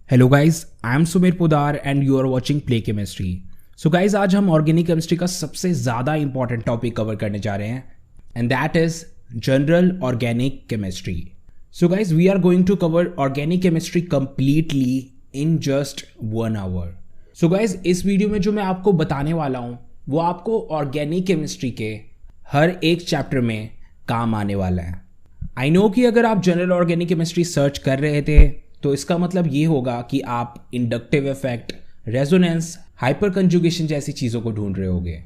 Hello guys, I am Sumir Pudar and you are watching play chemistry. So guys, आज हम organic chemistry का सबसे ज़्यादा इंपॉर्टेंट टॉपिक कवर करने जा रहे हैं and that is general organic chemistry. So guys, we are going to cover organic chemistry completely in just 1 hour. So guys, इस वीडियो में जो मैं आपको बताने वाला हूँ वो आपको ऑर्गेनिक केमिस्ट्री के हर एक चैप्टर में काम आने वाला है। आई नो कि अगर आप जनरल ऑर्गेनिक केमिस्ट्री सर्च कर रहे थे तो इसका मतलब ये होगा कि आप inductive effect, resonance, hyper conjugation जैसी चीज़ों को ढूंढ रहे होगे।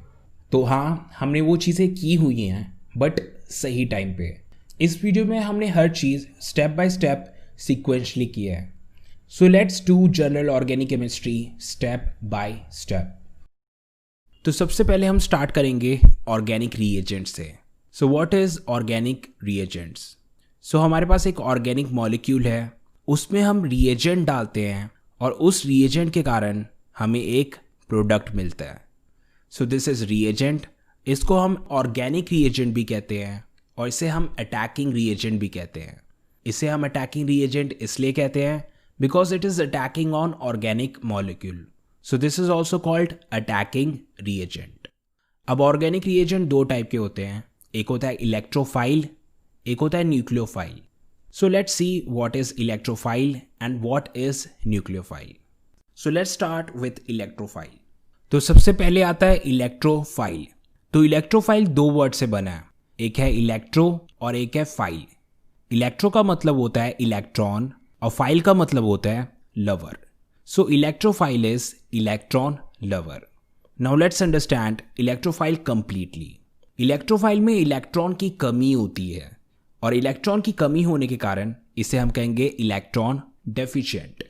तो हाँ, हमने वो चीज़ें की हुई हैं बट सही टाइम पे। इस वीडियो में हमने हर चीज़ स्टेप बाय स्टेप सीक्वेंशली की है। So let's do general organic chemistry step by step. तो सबसे पहले हम स्टार्ट करेंगे ऑर्गेनिक रीएजेंट से। So what is organic reagents? So हमारे पास एक ऑर्गेनिक मॉलिक्यूल है, उसमें हम रिएजेंट डालते हैं और उस रिएजेंट के कारण हमें एक प्रोडक्ट मिलता है। So this is reagent. इसको हम ऑर्गेनिक रिएजेंट भी कहते हैं और इसे हम अटैकिंग रिएजेंट भी कहते हैं। इसे हम अटैकिंग रिएजेंट इसलिए कहते हैं because it is attacking on organic molecule. So this is also called attacking reagent. अब ऑर्गेनिक रिएजेंट दो टाइप के होते हैं, एक होता है इलेक्ट्रोफाइल, एक होता है nucleophile. So let's see what is electrophile and what is nucleophile. So let's start with electrophile. तो सबसे पहले आता है इलेक्ट्रोफाइल। तो इलेक्ट्रोफाइल दो वर्ड से बना है, एक है इलेक्ट्रो और एक है फाइल। इलेक्ट्रो का मतलब होता है इलेक्ट्रॉन और फाइल का मतलब होता है lover. So electrophile is electron lover. Now let's understand electrophile completely. Electrophile में इलेक्ट्रॉन की कमी होती है और इलेक्ट्रॉन की कमी होने के कारण इसे हम कहेंगे इलेक्ट्रॉन डेफिशिएंट।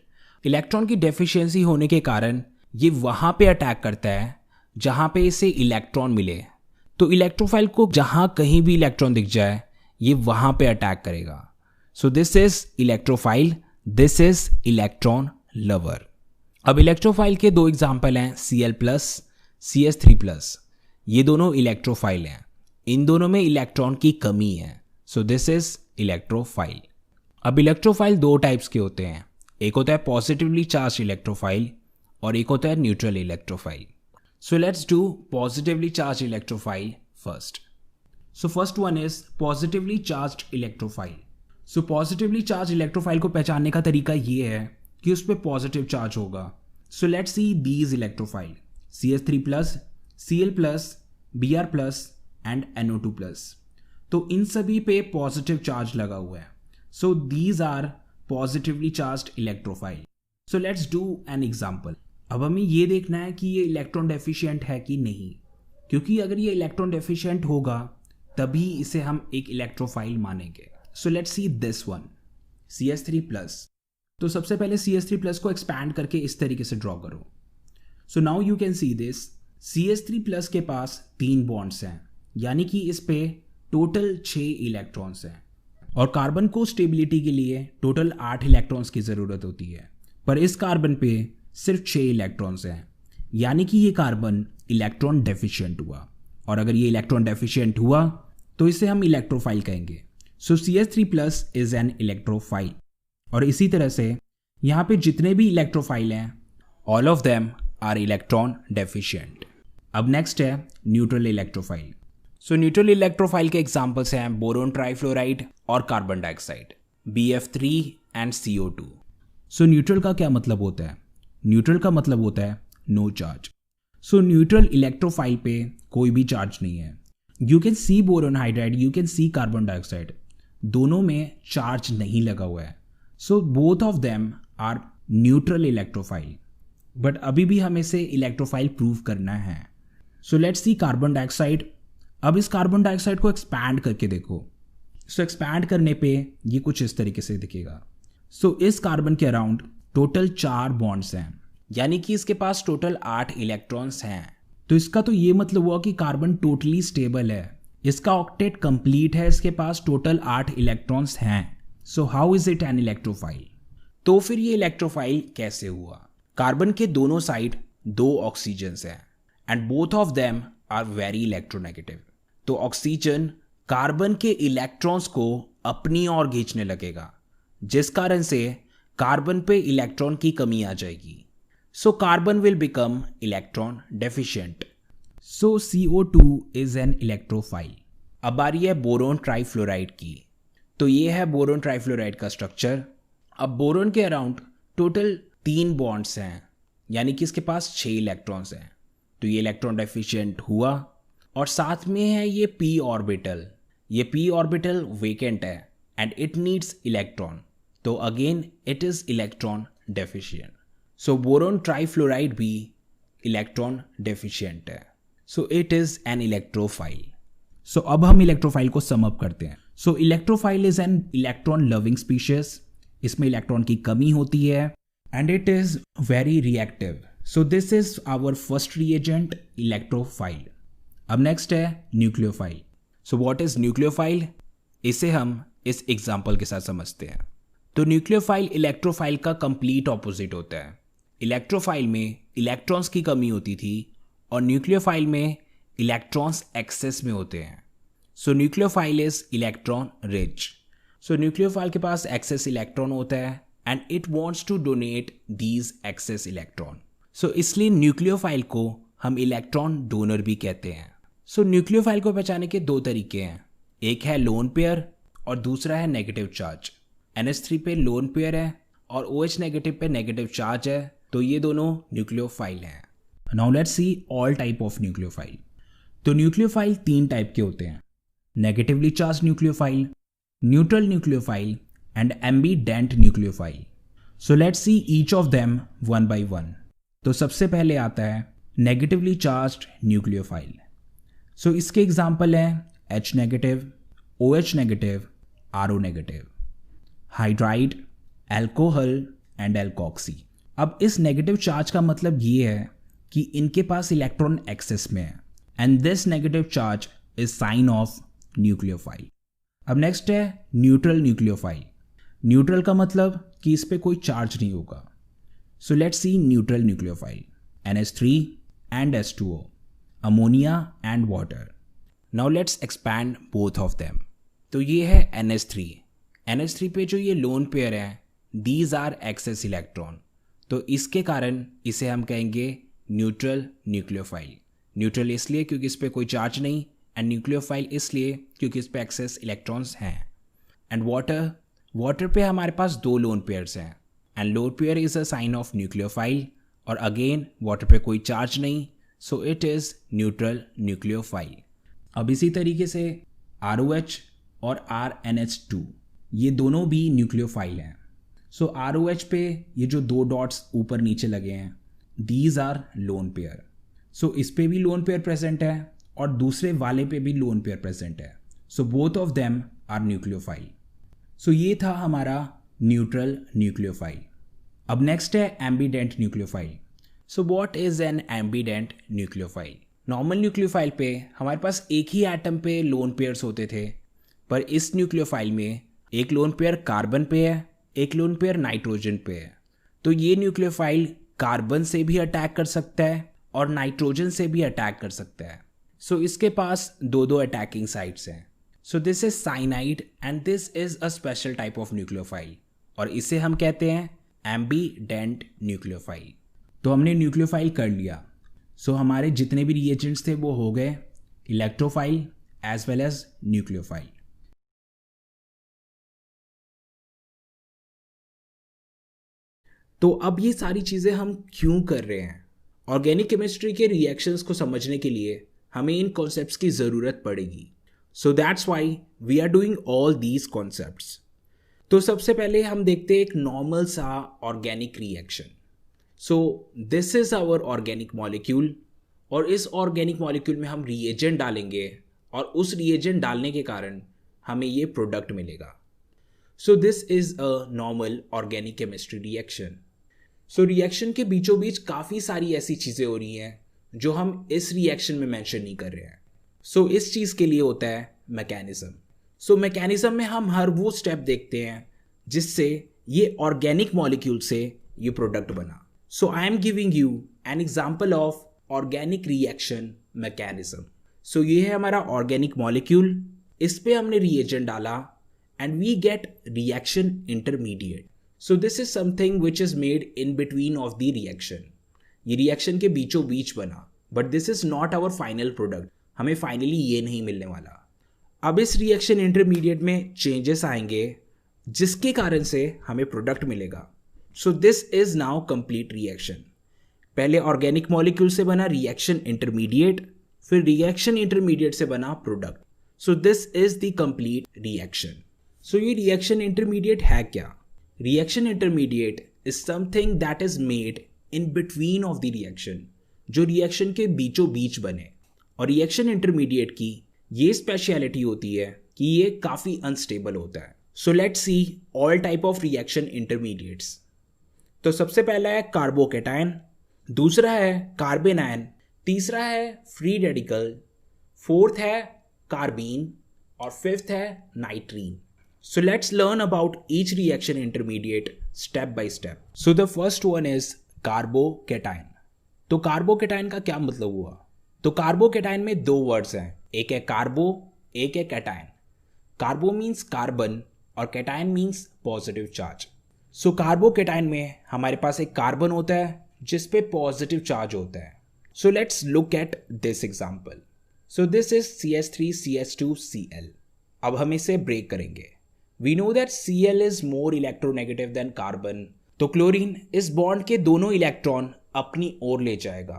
इलेक्ट्रॉन की डेफिशिएंसी होने के कारण ये वहाँ पे अटैक करता है जहाँ पे इसे इलेक्ट्रॉन मिले। तो इलेक्ट्रोफाइल को जहाँ कहीं भी इलेक्ट्रॉन दिख जाए ये वहाँ पे अटैक करेगा। So this is electrophile, this is electron lover. अब इलेक्ट्रोफाइल के दो एग्जाम्पल हैं Cl+, CS3+। ये दोनों इलेक्ट्रोफाइल हैं, इन दोनों में इलेक्ट्रॉन की कमी है। So this is electrophile. अब इलेक्ट्रोफाइल दो टाइप्स के होते हैं, एक होता है पॉजिटिवली चार्ज इलेक्ट्रोफाइल और एक होता है neutral electrophile. So let's do positively charge electrophile first. So first one is positively charge electrophile. So positively charge electrophile को पहचानने का तरीका ये है कि उस पर पॉजिटिव चार्ज होगा। So let's see these electrophile CS3+, Cl+, Br+ and NO2+। तो इन सभी पे पॉजिटिव चार्ज लगा हुआ है। So these are positively charged electrophile. So let's do an example. अब हमें ये देखना है कि ये इलेक्ट्रॉन डेफिशिएंट है कि नहीं, क्योंकि अगर ये इलेक्ट्रॉन डेफिशिएंट होगा तभी इसे हम एक इलेक्ट्रोफाइल मानेंगे। सो let's see this one CS3+। तो सबसे पहले CS3+ को एक्सपैंड करके इस तरीके से ड्रॉ करो। So now you can see this CS3+ के पास 3 बॉन्ड्स हैं, यानी कि इस पे टोटल 6 इलेक्ट्रॉन्स हैं और कार्बन को स्टेबिलिटी के लिए टोटल 8 इलेक्ट्रॉन्स की ज़रूरत होती है, पर इस कार्बन पे सिर्फ 6 इलेक्ट्रॉन्स हैं, यानी कि ये कार्बन इलेक्ट्रॉन डेफिशिएंट हुआ। और अगर ये इलेक्ट्रॉन डेफिशिएंट हुआ तो इसे हम इलेक्ट्रोफाइल कहेंगे। सो CS3+ इज एन इलेक्ट्रोफाइल। और इसी तरह से यहाँ पे जितने भी इलेक्ट्रोफाइल हैं all of them are electron deficient. अब नेक्स्ट है neutral electrophile. So neutral electrophile के एग्जाम्पल्स हैं बोरोन ट्राइफ्लोराइड और carbon dioxide, BF3 and CO2। So neutral का क्या मतलब होता है? न्यूट्रल का मतलब होता है no charge. So neutral electrophile पे कोई भी चार्ज नहीं है। You can see boron hydride, you can see carbon dioxide, दोनों में चार्ज नहीं लगा हुआ है। So both of them are neutral electrophile, but अभी भी हमें से इलेक्ट्रोफाइल प्रूव करना है। So let's see carbon dioxide. अब इस कार्बन डाइऑक्साइड को एक्सपैंड करके देखो। सो एक्सपैंड करने पे ये कुछ इस तरीके से दिखेगा। सो इस कार्बन के अराउंड टोटल 4 बॉन्ड्स हैं, यानी कि इसके पास टोटल 8 इलेक्ट्रॉन्स हैं। तो इसका तो ये मतलब हुआ कि कार्बन टोटली स्टेबल है, इसका ऑक्टेट कंप्लीट है, इसके पास टोटल 8 इलेक्ट्रॉन्स हैं। So how is it an electrophile? तो फिर ये इलेक्ट्रोफाइल कैसे हुआ? कार्बन के दोनों साइड 2 ऑक्सीजन्स हैं and both of them are very electronegative. तो ऑक्सीजन कार्बन के इलेक्ट्रॉन्स को अपनी ओर खींचने लगेगा, जिस कारण से कार्बन पे इलेक्ट्रॉन की कमी आ जाएगी। So carbon will become electron deficient. So CO2 is an electrophile. अब बारी है बोरोन ट्राइफ्लोराइड की। तो ये है बोरोन ट्राइफ्लोराइड का स्ट्रक्चर। अब बोरोन के अराउंड टोटल 3 बॉन्ड्स हैं, यानी कि इसके पास 6 इलेक्ट्रॉन्स हैं। तो ये इलेक्ट्रॉन डेफिशिएंट हुआ। और साथ में है ये p ऑर्बिटल। ये p ऑर्बिटल वेकेंट है एंड इट नीड्स इलेक्ट्रॉन, तो again it is electron deficient. So boron trifluoride भी इलेक्ट्रॉन डेफिशिएंट है। So it is an electrophile. So अब हम इलेक्ट्रोफाइल को सम अप करते हैं। So electrophile is an electron loving species. इसमें इलेक्ट्रॉन की कमी होती है and it is very reactive. So this is our first reagent, electrophile. अब नेक्स्ट है nucleophile. So what is nucleophile? इसे हम इस एग्जाम्पल के साथ समझते हैं। तो न्यूक्लियोफाइल इलेक्ट्रोफाइल का कंप्लीट ऑपोजिट होता है। इलेक्ट्रोफाइल में इलेक्ट्रॉन्स की कमी होती थी और न्यूक्लियोफाइल में इलेक्ट्रॉन्स एक्सेस में होते हैं। So nucleophile is electron rich. So nucleophile के पास एक्सेस इलेक्ट्रॉन होता है and it wants to donate these excess electron. So इसलिए न्यूक्लियोफाइल को हम इलेक्ट्रॉन डोनर भी कहते हैं। सो न्यूक्लियोफाइल को पहचानने के 2 तरीके हैं। एक है लोन पेयर और दूसरा है नेगेटिव चार्ज। NH3 पे लोन पेयर है और OH नेगेटिव पे नेगेटिव चार्ज है, तो ये दोनों न्यूक्लियोफाइल हैं। Now let's see all type of nucleophile. तो न्यूक्लियोफाइल 3 टाइप के होते हैं, negatively charge nucleophile, neutral nucleophile and ambident nucleophile. So let's see each of them one by one. तो सबसे पहले आता है नेगेटिवली चार्ज्ड न्यूक्लियोफाइल। सो इसके एग्जाम्पल हैं H negative, OH negative, RO negative, hydride, alcohol and alkoxy. अब इस negative charge का मतलब ये है कि इनके पास इलेक्ट्रॉन एक्सेस में है and this negative charge is sine of nucleophile. अब नेक्स्ट है न्यूट्रल न्यूक्लियोफाइल। न्यूट्रल का मतलब कि इस पे कोई चार्ज नहीं होगा। So let's C neutral nucleophile, NH3 and H2O, ammonia and water. Now let's expand both of them. तो ये है NH3। NH3 पे जो ये लोन पेयर है, दीज आर एक्सेस इलेक्ट्रॉन, तो इसके कारण इसे हम कहेंगे न्यूट्रल न्यूक्लियोफाइल। न्यूट्रल इसलिए क्योंकि इस पर कोई चार्ज नहीं एंड न्यूक्लियोफाइल इसलिए क्योंकि इस पर एक्सेस इलेक्ट्रॉन्स हैं। एंड वाटर पे हमारे पास 2 लोन पेयर्स हैं and lone pair is a sign of nucleophile और अगेन वाटर पे कोई चार्ज नहीं, so it is neutral nucleophile. अब इसी तरीके से ROH और RNH2 ये दोनों भी न्यूक्लियोफाइल हैं। सो ROH पे ये जो 2 डॉट्स ऊपर नीचे लगे हैं, दीज आर लोन पेयर। सो इस पे भी लोन पेयर प्रेजेंट है और दूसरे वाले पे भी लोन पेयर प्रेजेंट है। So both of them are nucleophile. So ये था हमारा न्यूट्रल न्यूक्लियोफाइल। अब नेक्स्ट है ambident nucleophile. So what is an ambident nucleophile? Normal nucleophile पे हमारे पास एक ही एटम पे लोन पेयर्स होते थे, पर इस न्यूक्लियोफाइल में एक लोन पेयर कार्बन पे है, एक लोन पेयर नाइट्रोजन पे है। तो ये न्यूक्लियोफाइल कार्बन से भी अटैक कर सकता है और नाइट्रोजन से भी अटैक कर सकता है। सो इसके पास 2 अटैकिंग साइट्स हैं। So this is cyanide and this is a special type of nucleophile और इसे हम कहते हैं एम्बीडेंट न्यूक्लियोफाइल। तो हमने न्यूक्लियोफाइल कर लिया। सो हमारे जितने भी रिएजेंट्स थे वो हो गए electrophile as well as nucleophile. तो अब ये सारी चीज़ें हम क्यों कर रहे हैं? ऑर्गेनिक केमिस्ट्री के रिएक्शंस को समझने के लिए हमें इन कॉन्सेप्ट्स की ज़रूरत पड़ेगी। So that's why we are doing all these concepts. तो सबसे पहले हम देखते हैं एक नॉर्मल सा organic reaction. So this is our organic molecule और इस ऑर्गेनिक मॉलिक्यूल में हम रिएजेंट डालेंगे और उस रिएजेंट डालने के कारण हमें ये प्रोडक्ट मिलेगा। So this is a normal organic chemistry reaction. So reaction के बीचों बीच काफ़ी सारी ऐसी चीज़ें हो रही हैं जो हम इस रिएक्शन में मेंशन नहीं कर रहे हैं। सो इस चीज़ के लिए होता है मैकेनिज्म। सो मैकेनिज्म में हम हर वो स्टेप देखते हैं जिससे ये ऑर्गेनिक मॉलिक्यूल से ये प्रोडक्ट बना। So I am giving you an example of organic reaction mechanism. So ये है हमारा ऑर्गेनिक मॉलिक्यूल, इस पे हमने रिएजेंट डाला and we get reaction intermediate. So this is something which is made in between of the reaction. ये reaction के बीचों बीच बना, but this is not our final product. हमें फाइनली ये नहीं मिलने वाला. अब इस रिएक्शन इंटरमीडिएट में चेंजेस आएंगे जिसके कारण से हमें प्रोडक्ट मिलेगा. So this is now complete reaction. पहले ऑर्गेनिक मॉलिक्यूल से बना रिएक्शन इंटरमीडिएट, फिर रिएक्शन इंटरमीडिएट से बना product. So this is the complete reaction. So ये रिएक्शन इंटरमीडिएट है क्या? Reaction intermediate is something that is made in between of the reaction, जो रिएक्शन के बीचों बीच बने. और रिएक्शन इंटरमीडिएट की ये स्पेशलिटी होती है कि ये काफ़ी अनस्टेबल होता है. So let's see all type of reaction intermediates. तो सबसे पहला है कार्बोकेटायन, दूसरा है कार्बेनायन, तीसरा है फ्री रेडिकल, फोर्थ है कार्बीन और फिफ्थ है नाइट्रीन. So let's learn about each reaction intermediate step by step. So the first one is carbocation. तो कार्बोकेटायन का क्या मतलब हुआ? तो कार्बोकेटायन में दो वर्ड्स हैं, एक है कार्बो, एक है कैटायन. कार्बो मीन्स कार्बन और कैटायन मीन्स पॉजिटिव चार्ज. सो कार्बोकेटायन में हमारे पास एक कार्बन होता है जिस पे पॉजिटिव चार्ज होता है. So let's look at this example. So this is CH3CH2Cl. अब हम इसे ब्रेक करेंगे. We know that Cl is more electronegative than carbon. तो क्लोरीन इस बॉन्ड के दोनों इलेक्ट्रॉन अपनी ओर ले जाएगा.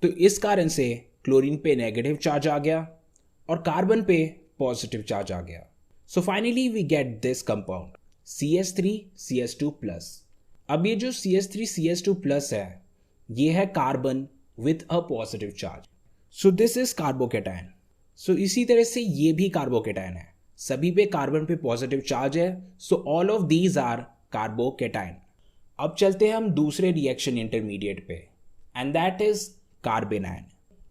तो इस कारण से क्लोरीन पे नेगेटिव चार्ज आ गया और कार्बन पे पॉजिटिव चार्ज आ गया. So finally we get this compound CH3CH2+. अब ये जो CH3CH2+ है ये है carbon with a positive charge. So this is carbocation. सो इसी तरह से ये भी कार्बोकेटायन है, सभी पे कार्बन पे पॉजिटिव चार्ज है. So all of these are carbocation. अब चलते हैं हम दूसरे रिएक्शन इंटरमीडिएट पे एंड दैट इज कार्बेनायन.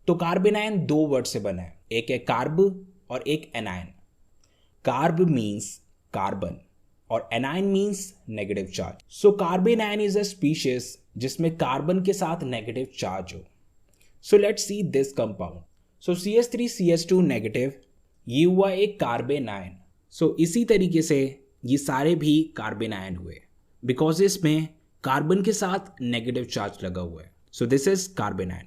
तो कार्बेनायन दो वर्ड से बना है, एक है कार्ब और एक एनायन. कार्ब मीन्स कार्बन और anion means negative charge. So carbanion is a species जिसमें कार्बन के साथ नेगेटिव चार्ज हो. So let's see this compound. So CH3CH2 negative, ये हुआ एक कार्बेनायन. सो इसी तरीके से ये सारे भी कार्बेनायन हुए बिकॉज इसमें कार्बन के साथ नेगेटिव चार्ज लगा हुआ है. So this is carbanion.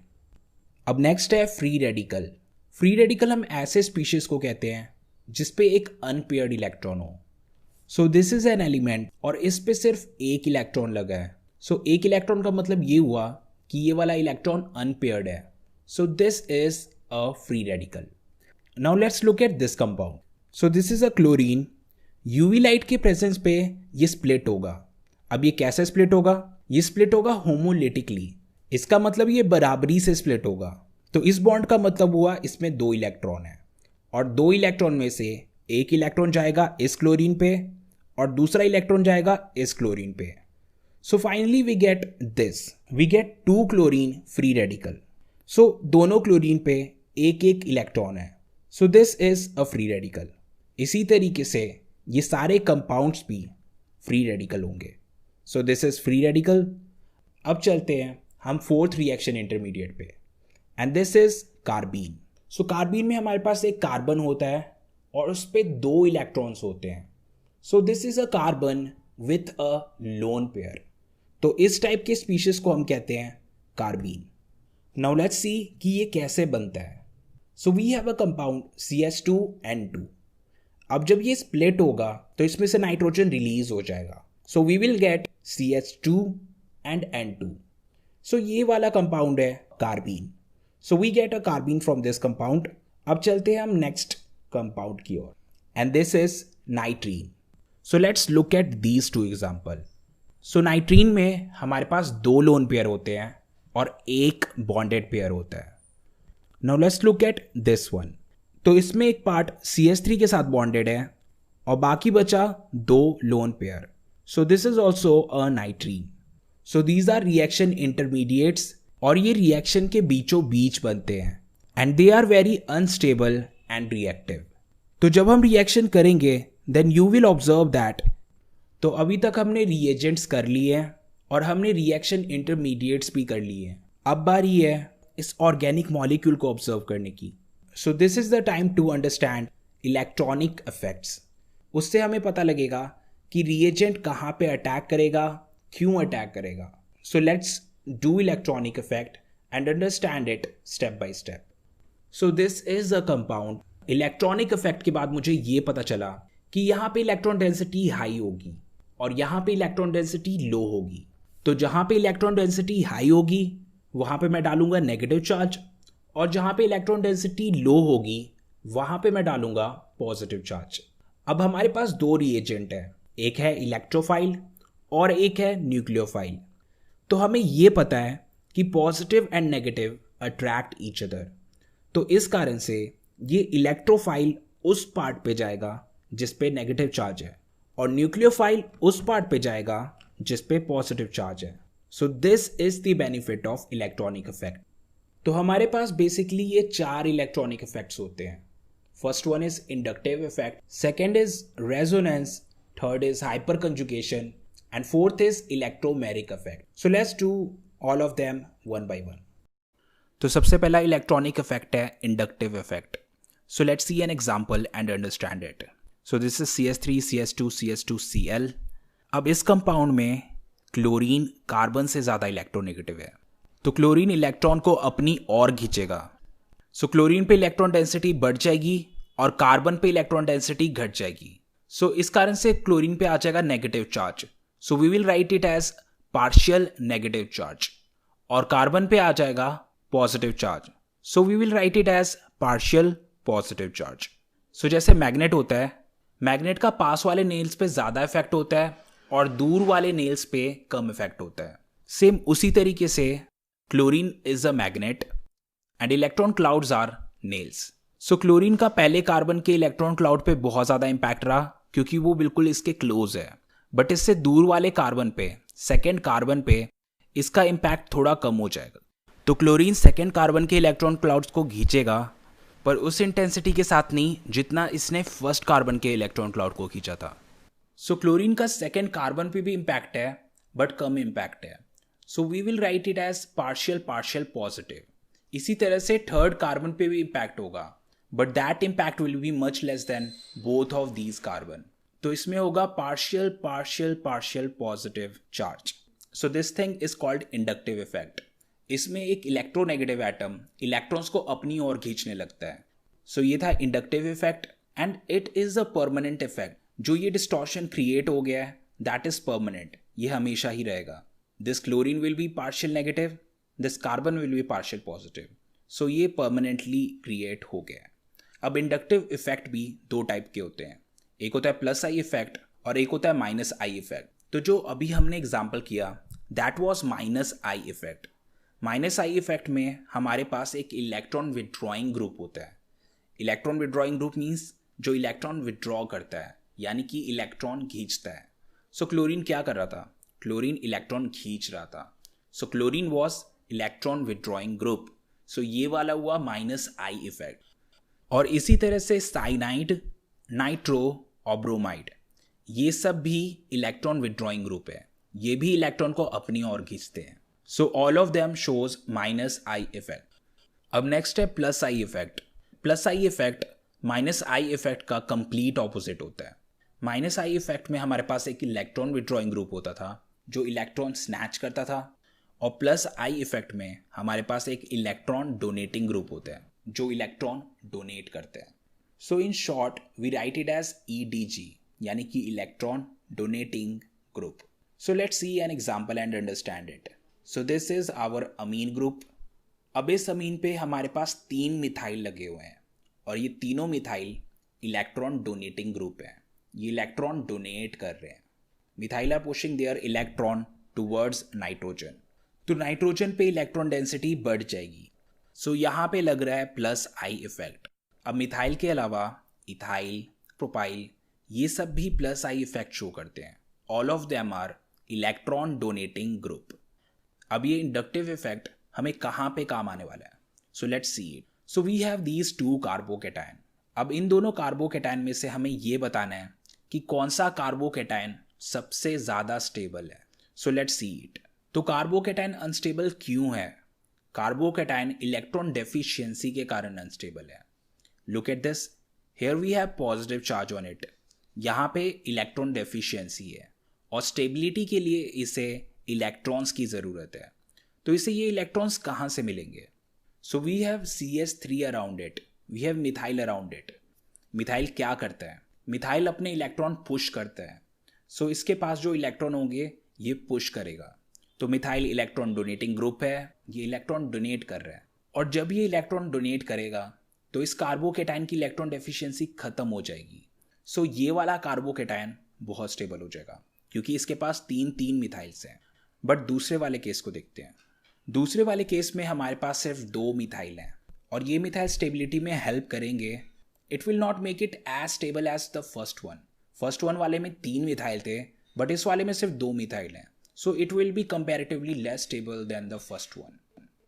अब नेक्स्ट है फ्री रेडिकल. फ्री रेडिकल हम ऐसे स्पीशीज को कहते हैं जिसपे एक अनपेयर्ड इलेक्ट्रॉन हो. सो दिस इज एन एलिमेंट और इस पे सिर्फ एक इलेक्ट्रॉन लगा है. सो एक इलेक्ट्रॉन का मतलब ये हुआ कि ये वाला इलेक्ट्रॉन अनपेयर्ड है. So this is a free radical. Now let's look at this compound. So this is a chlorine. UV light के प्रेजेंस पे ये स्प्लिट होगा. अब ये कैसे स्प्लिट होगा? ये स्प्लिट होगा होमोलिटिकली. इसका मतलब ये बराबरी से स्प्लिट होगा. तो इस बॉन्ड का मतलब हुआ इसमें दो इलेक्ट्रॉन है और दो इलेक्ट्रॉन में से एक इलेक्ट्रॉन जाएगा इस क्लोरीन पे और दूसरा इलेक्ट्रॉन जाएगा इस क्लोरीन पे. So finally we get this. We get two chlorine free radical. So दोनों क्लोरीन पे एक एक इलेक्ट्रॉन है. So this is a free radical. इसी तरीके से ये सारे कंपाउंड्स भी फ्री रेडिकल होंगे. सो दिस इज फ्री रेडिकल. अब चलते हैं हम फोर्थ रिएक्शन इंटरमीडिएट पे and this is carbene. So carbene में हमारे पास एक कार्बन होता है और उस पर दो इलेक्ट्रॉन्स होते हैं. So this is a carbon with a lone pair. तो इस टाइप के स्पीशीज को हम कहते हैं कार्बीन. नाउ लेट्स सी कि ये कैसे बनता है. So we have a compound CH2N2. अब जब ये स्प्लिट होगा तो इसमें से नाइट्रोजन रिलीज हो जाएगा. So we will get CH2 and N2. So ये वाला कंपाउंड है carbene. So we get a carbene from this compound. अब चलते हैं हम नेक्स्ट कंपाउंड की ओर and this is nitrene. So let's look at these two example. So nitrene में हमारे पास दो लोन पेयर होते हैं और एक बॉन्डेड पेयर होता है. Now let's look at this one. तो इसमें एक पार्ट CH3 के साथ बॉन्डेड है और बाकी बचा दो lone pair. So this is also a nitrene. So these are reaction intermediates और ये रिएक्शन के बीचों बीच बनते हैं and they are very unstable and reactive. तो जब हम रिएक्शन करेंगे then you will observe that. तो अभी तक हमने रिएजेंट्स कर लिए हैं और हमने रिएक्शन इंटरमीडिएट्स भी कर लिए हैं. अब बारी है इस ऑर्गेनिक मॉलिक्यूल को ऑब्जर्व करने की. So this is the time to understand electronic effects. उससे हमें पता लगेगा कि रिएजेंट कहाँ पे अटैक करेगा, क्यों अटैक करेगा. So let's do electronic effect and understand it step by step. So this is a compound. Electronic effect के बाद मुझे ये पता चला कि यहाँ पे इलेक्ट्रॉन डेंसिटी हाई होगी और यहाँ पे इलेक्ट्रॉन डेंसिटी लो होगी. तो जहाँ पे इलेक्ट्रॉन डेंसिटी हाई होगी वहाँ पे मैं डालूंगा नेगेटिव चार्ज, और जहाँ पे इलेक्ट्रॉन डेंसिटी लो होगी वहाँ पे मैं डालूंगा पॉजिटिव चार्ज. अब हमारे पास दो रिएजेंट है, एक है इलेक्ट्रोफाइल और एक है न्यूक्लियोफाइल. तो हमें ये पता है कि positive and negative attract each other. तो इस कारण से ये इलेक्ट्रोफाइल उस पार्ट पे जाएगा जिस पे नेगेटिव चार्ज है और न्यूक्लियोफाइल उस पार्ट पे जाएगा जिस पे पॉजिटिव चार्ज है. So this is the benefit of electronic effect. तो हमारे पास बेसिकली ये चार इलेक्ट्रॉनिक इफेक्ट्स होते हैं. First one is inductive effect, second is resonance, third is hyper conjugation and fourth is electromeric effect. So let's do all of them one by one. तो सबसे पहला electronic effect है inductive effect. So let's see an example and understand it. So this is CS3 CS2 CS2 Cl. अब इस compound में chlorine carbon से ज़्यादा electronegative है, तो क्लोरीन इलेक्ट्रॉन को अपनी ओर खींचेगा. सो क्लोरीन पे इलेक्ट्रॉन डेंसिटी बढ़ जाएगी और कार्बन पे इलेक्ट्रॉन डेंसिटी घट जाएगी. सो इस कारण से क्लोरीन पे आ जाएगा negative charge. So we will write it as partial negative charge. और कार्बन पे आ जाएगा positive charge. So we will write it as partial positive charge. So जैसे मैग्नेट होता है, मैग्नेट का पास वाले नेल्स पे ज़्यादा इफेक्ट होता है और दूर वाले नेल्स पे कम इफेक्ट होता है. सेम उसी तरीके से chlorine is a magnet and electron clouds are nails. So chlorine का पहले कार्बन के इलेक्ट्रॉन क्लाउड पे बहुत ज़्यादा इम्पैक्ट रहा क्योंकि वो बिल्कुल इसके क्लोज है, बट इससे दूर वाले कार्बन पे, सेकेंड कार्बन पे इसका इम्पैक्ट थोड़ा कम हो जाएगा. तो क्लोरीन सेकेंड कार्बन के इलेक्ट्रॉन क्लाउड्स को खींचेगा, पर उस इंटेंसिटी के साथ नहीं जितना इसने फर्स्ट कार्बन के इलेक्ट्रॉन क्लाउड को खींचा था. सो क्लोरीन का सेकेंड कार्बन पे भी इम्पैक्ट है बट कम इम्पैक्ट है. So we will write it as partial partial positive. इसी तरह से थर्ड कार्बन पे भी इम्पैक्ट होगा but that impact will be much less than both of these carbon. तो इसमें होगा partial partial partial positive charge. So this thing is called inductive effect. इसमें एक इलेक्ट्रोनेगेटिव एटम इलेक्ट्रॉन्स को अपनी ओर खींचने लगता है. सो ये था inductive effect and it is a permanent effect. जो ये डिस्टॉर्शन क्रिएट हो गया है दैट इज परमानेंट, ये हमेशा ही रहेगा. This chlorine will be partial negative, this carbon will be partial positive. So ये परमानेंटली क्रिएट हो गया है. अब इंडक्टिव इफेक्ट भी दो टाइप के होते हैं, एक होता है प्लस आई इफेक्ट और एक होता है माइनस आई इफेक्ट. तो जो अभी हमने एग्जाम्पल किया that was minus I effect. Minus I effect में हमारे पास एक इलेक्ट्रॉन विड्रॉइंग ग्रुप होता है. इलेक्ट्रॉन विड्रॉइंग ग्रुप मीन्स जो इलेक्ट्रॉन विड्रॉ करता है, यानी कि इलेक्ट्रॉन खींचता है. सो क्लोरीन क्या कर रहा था? क्लोरीन इलेक्ट्रॉन खींच रहा था. So chlorine was electron withdrawing group. सो ये वाला हुआ माइनस आई इफेक्ट. और इसी तरह से साइनाइड, नाइट्रो और ब्रोमाइड, ये सब भी इलेक्ट्रॉन विड्रॉइंग ग्रुप है, ये भी इलेक्ट्रॉन को अपनी ओर खींचते हैं. सो all of them shows minus I effect. अब नेक्स्ट है plus I effect. Plus I effect minus I effect का कंप्लीट ऑपोजिट होता है. माइनस आई इफेक्ट में हमारे पास एक इलेक्ट्रॉन विड्रॉइंग ग्रुप होता था जो इलेक्ट्रॉन स्नैच करता था, और प्लस आई इफेक्ट में हमारे पास एक इलेक्ट्रॉन डोनेटिंग ग्रुप होता है जो इलेक्ट्रॉन डोनेट करते हैं. So in short we write it as EDG, यानी कि electron donating group. So let's see an example and understand it. So this is our amine group. अब इस अमीन पे हमारे पास 3 मिथाइल लगे हुए हैं और ये तीनों मिथाइल इलेक्ट्रॉन डोनेटिंग ग्रुप है, ये इलेक्ट्रॉन डोनेट कर रहे हैं. Methyl are pushing their electron towards nitrogen. तो नाइट्रोजन पे इलेक्ट्रॉन डेंसिटी बढ़ जाएगी. सो यहाँ पे लग रहा है प्लस आई इफेक्ट. अब मिथाइल के अलावा इथाइल, प्रोपाइल, ये सब भी प्लस आई इफेक्ट शो करते हैं. All of them are electron donating group. अब ये इंडक्टिव इफेक्ट हमें कहाँ पे काम आने वाला है? So let's see it. So we have these 2 carbocation. अब इन दोनों कार्बोकेटायन में से हमें ये बताना है कि कौन सा कार्बोकेटायन सबसे ज़्यादा स्टेबल है. So let's see it. तो कार्बोकेटायन अनस्टेबल क्यों है? कार्बोकेटायन इलेक्ट्रॉन डेफिशिएंसी के कारण अनस्टेबल है. Look at this. Here we have positive charge on it. यहाँ पे इलेक्ट्रॉन डेफिशिएंसी है और स्टेबिलिटी के लिए इसे इलेक्ट्रॉन्स की ज़रूरत है। तो इसे ये इलेक्ट्रॉन्स कहाँ से मिलेंगे? So we have CH3 around it, we have methyl around it. Methyl क्या करता है? मिथाइल अपने इलेक्ट्रॉन पुश करता है। सो इसके पास जो इलेक्ट्रॉन होंगे ये पुश करेगा। तो मिथाइल इलेक्ट्रॉन डोनेटिंग ग्रुप है, ये इलेक्ट्रॉन डोनेट कर रहा है। और जब ये इलेक्ट्रॉन डोनेट करेगा तो इस कार्बोकेटाइन की इलेक्ट्रॉन डेफिशिएंसी खत्म हो जाएगी। सो ये वाला कार्बोकेटाइन बहुत स्टेबल हो जाएगा क्योंकि इसके पास तीन मिथाइल्स हैं। बट दूसरे वाले केस को देखते हैं। दूसरे वाले केस में हमारे पास सिर्फ 2 मिथाइल हैं और ये मिथाइल स्टेबिलिटी में हेल्प करेंगे। It will not make it as stable as the first one वाले में 3 मिथाइल थे बट इस वाले में सिर्फ 2 मिथाइल हैं। So it will be comparatively less stable than the first one.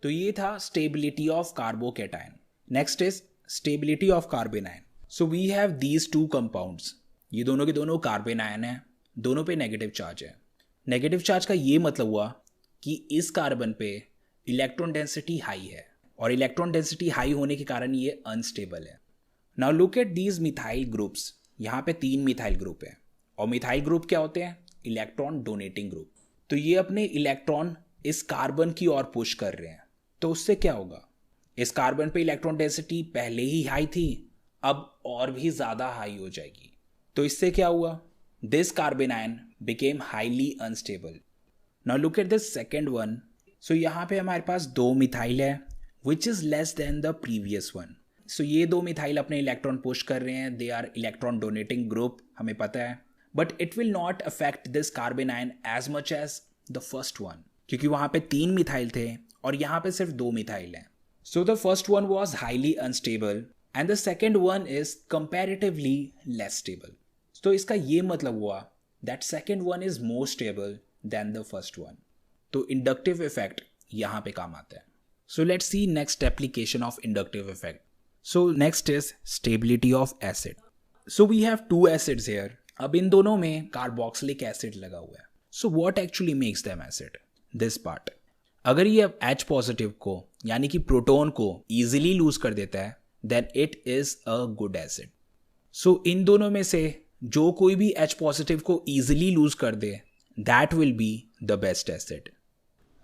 तो ये था stability of carbocation. Next is stability of carbon ion. So we have these 2 compounds, ये दोनों के दोनों कार्बन आयन है, दोनों पे नेगेटिव चार्ज है। नेगेटिव चार्ज का ये मतलब हुआ कि इस कार्बन पे इलेक्ट्रॉन डेंसिटी हाई है और इलेक्ट्रॉन डेंसिटी हाई होने के कारण ये अनस्टेबल है। Now look at these methyl groups. यहाँ पे 3 मिथाइल ग्रुप है और मिथाइल ग्रुप क्या होते हैं? Electron donating group. तो ये अपने इलेक्ट्रॉन इस कार्बन की ओर पुश कर रहे हैं। तो उससे क्या होगा? इस कार्बन पे इलेक्ट्रॉन डेंसिटी पहले ही हाई थी, अब और भी ज़्यादा हाई हो जाएगी। तो इससे क्या हुआ? This carbon ion became highly unstable. Now look at this second one. So यहाँ पे हमारे पास 2 मिथाइल है which is less than the previous one. So ये 2 मिथाइल अपने इलेक्ट्रॉन पुश कर रहे हैं, they are electron donating group, हमें पता है। But it will not affect this carbon ion as much as the first one क्योंकि वहाँ पे 3 मिथाइल थे और यहाँ पे सिर्फ 2 मिथाइल हैं। So the first one was highly unstable and the second one is comparatively less stable. तो इसका ये मतलब हुआ that second one is more stable than the first one. तो इंडक्टिव इफेक्ट यहाँ पे काम आता है। So let's see next application of inductive effect. So next is stability of acid. So we have 2 acids here. अब इन दोनों में कार्बोक्सिलिक एसिड लगा हुआ है। So what actually makes them acid? This part. अगर ये H पॉजिटिव को यानी कि प्रोटॉन को इजीली लूज कर देता है then it is a good acid. So इन दोनों में से जो कोई भी H पॉजिटिव को इजीली लूज कर दे that will be the best acid.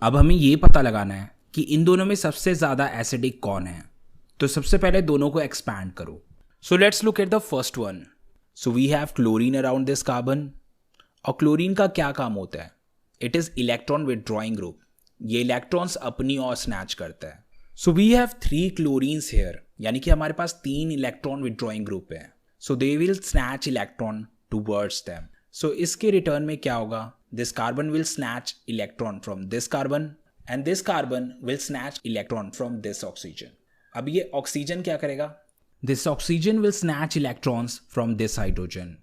अब हमें ये पता लगाना है कि इन दोनों में सबसे ज़्यादा एसिडिक कौन है। तो सबसे पहले दोनों को एक्सपैंड करो। So let's look at the first one. So we have chlorine around this carbon. और क्लोरीन का क्या काम होता है? It is electron withdrawing group, ये इलेक्ट्रॉन्स अपनी ओर स्नैच करता है। So we have 3 chlorines here, यानी कि हमारे पास 3 इलेक्ट्रॉन विड्रॉइंग ग्रुप है। So they will snatch electron towards them. So इसके रिटर्न में क्या होगा? This carbon will snatch electron from this carbon and this carbon will snatch electron from this oxygen. अब ये ऑक्सीजन क्या करेगा? This oxygen will snatch electrons from this hydrogen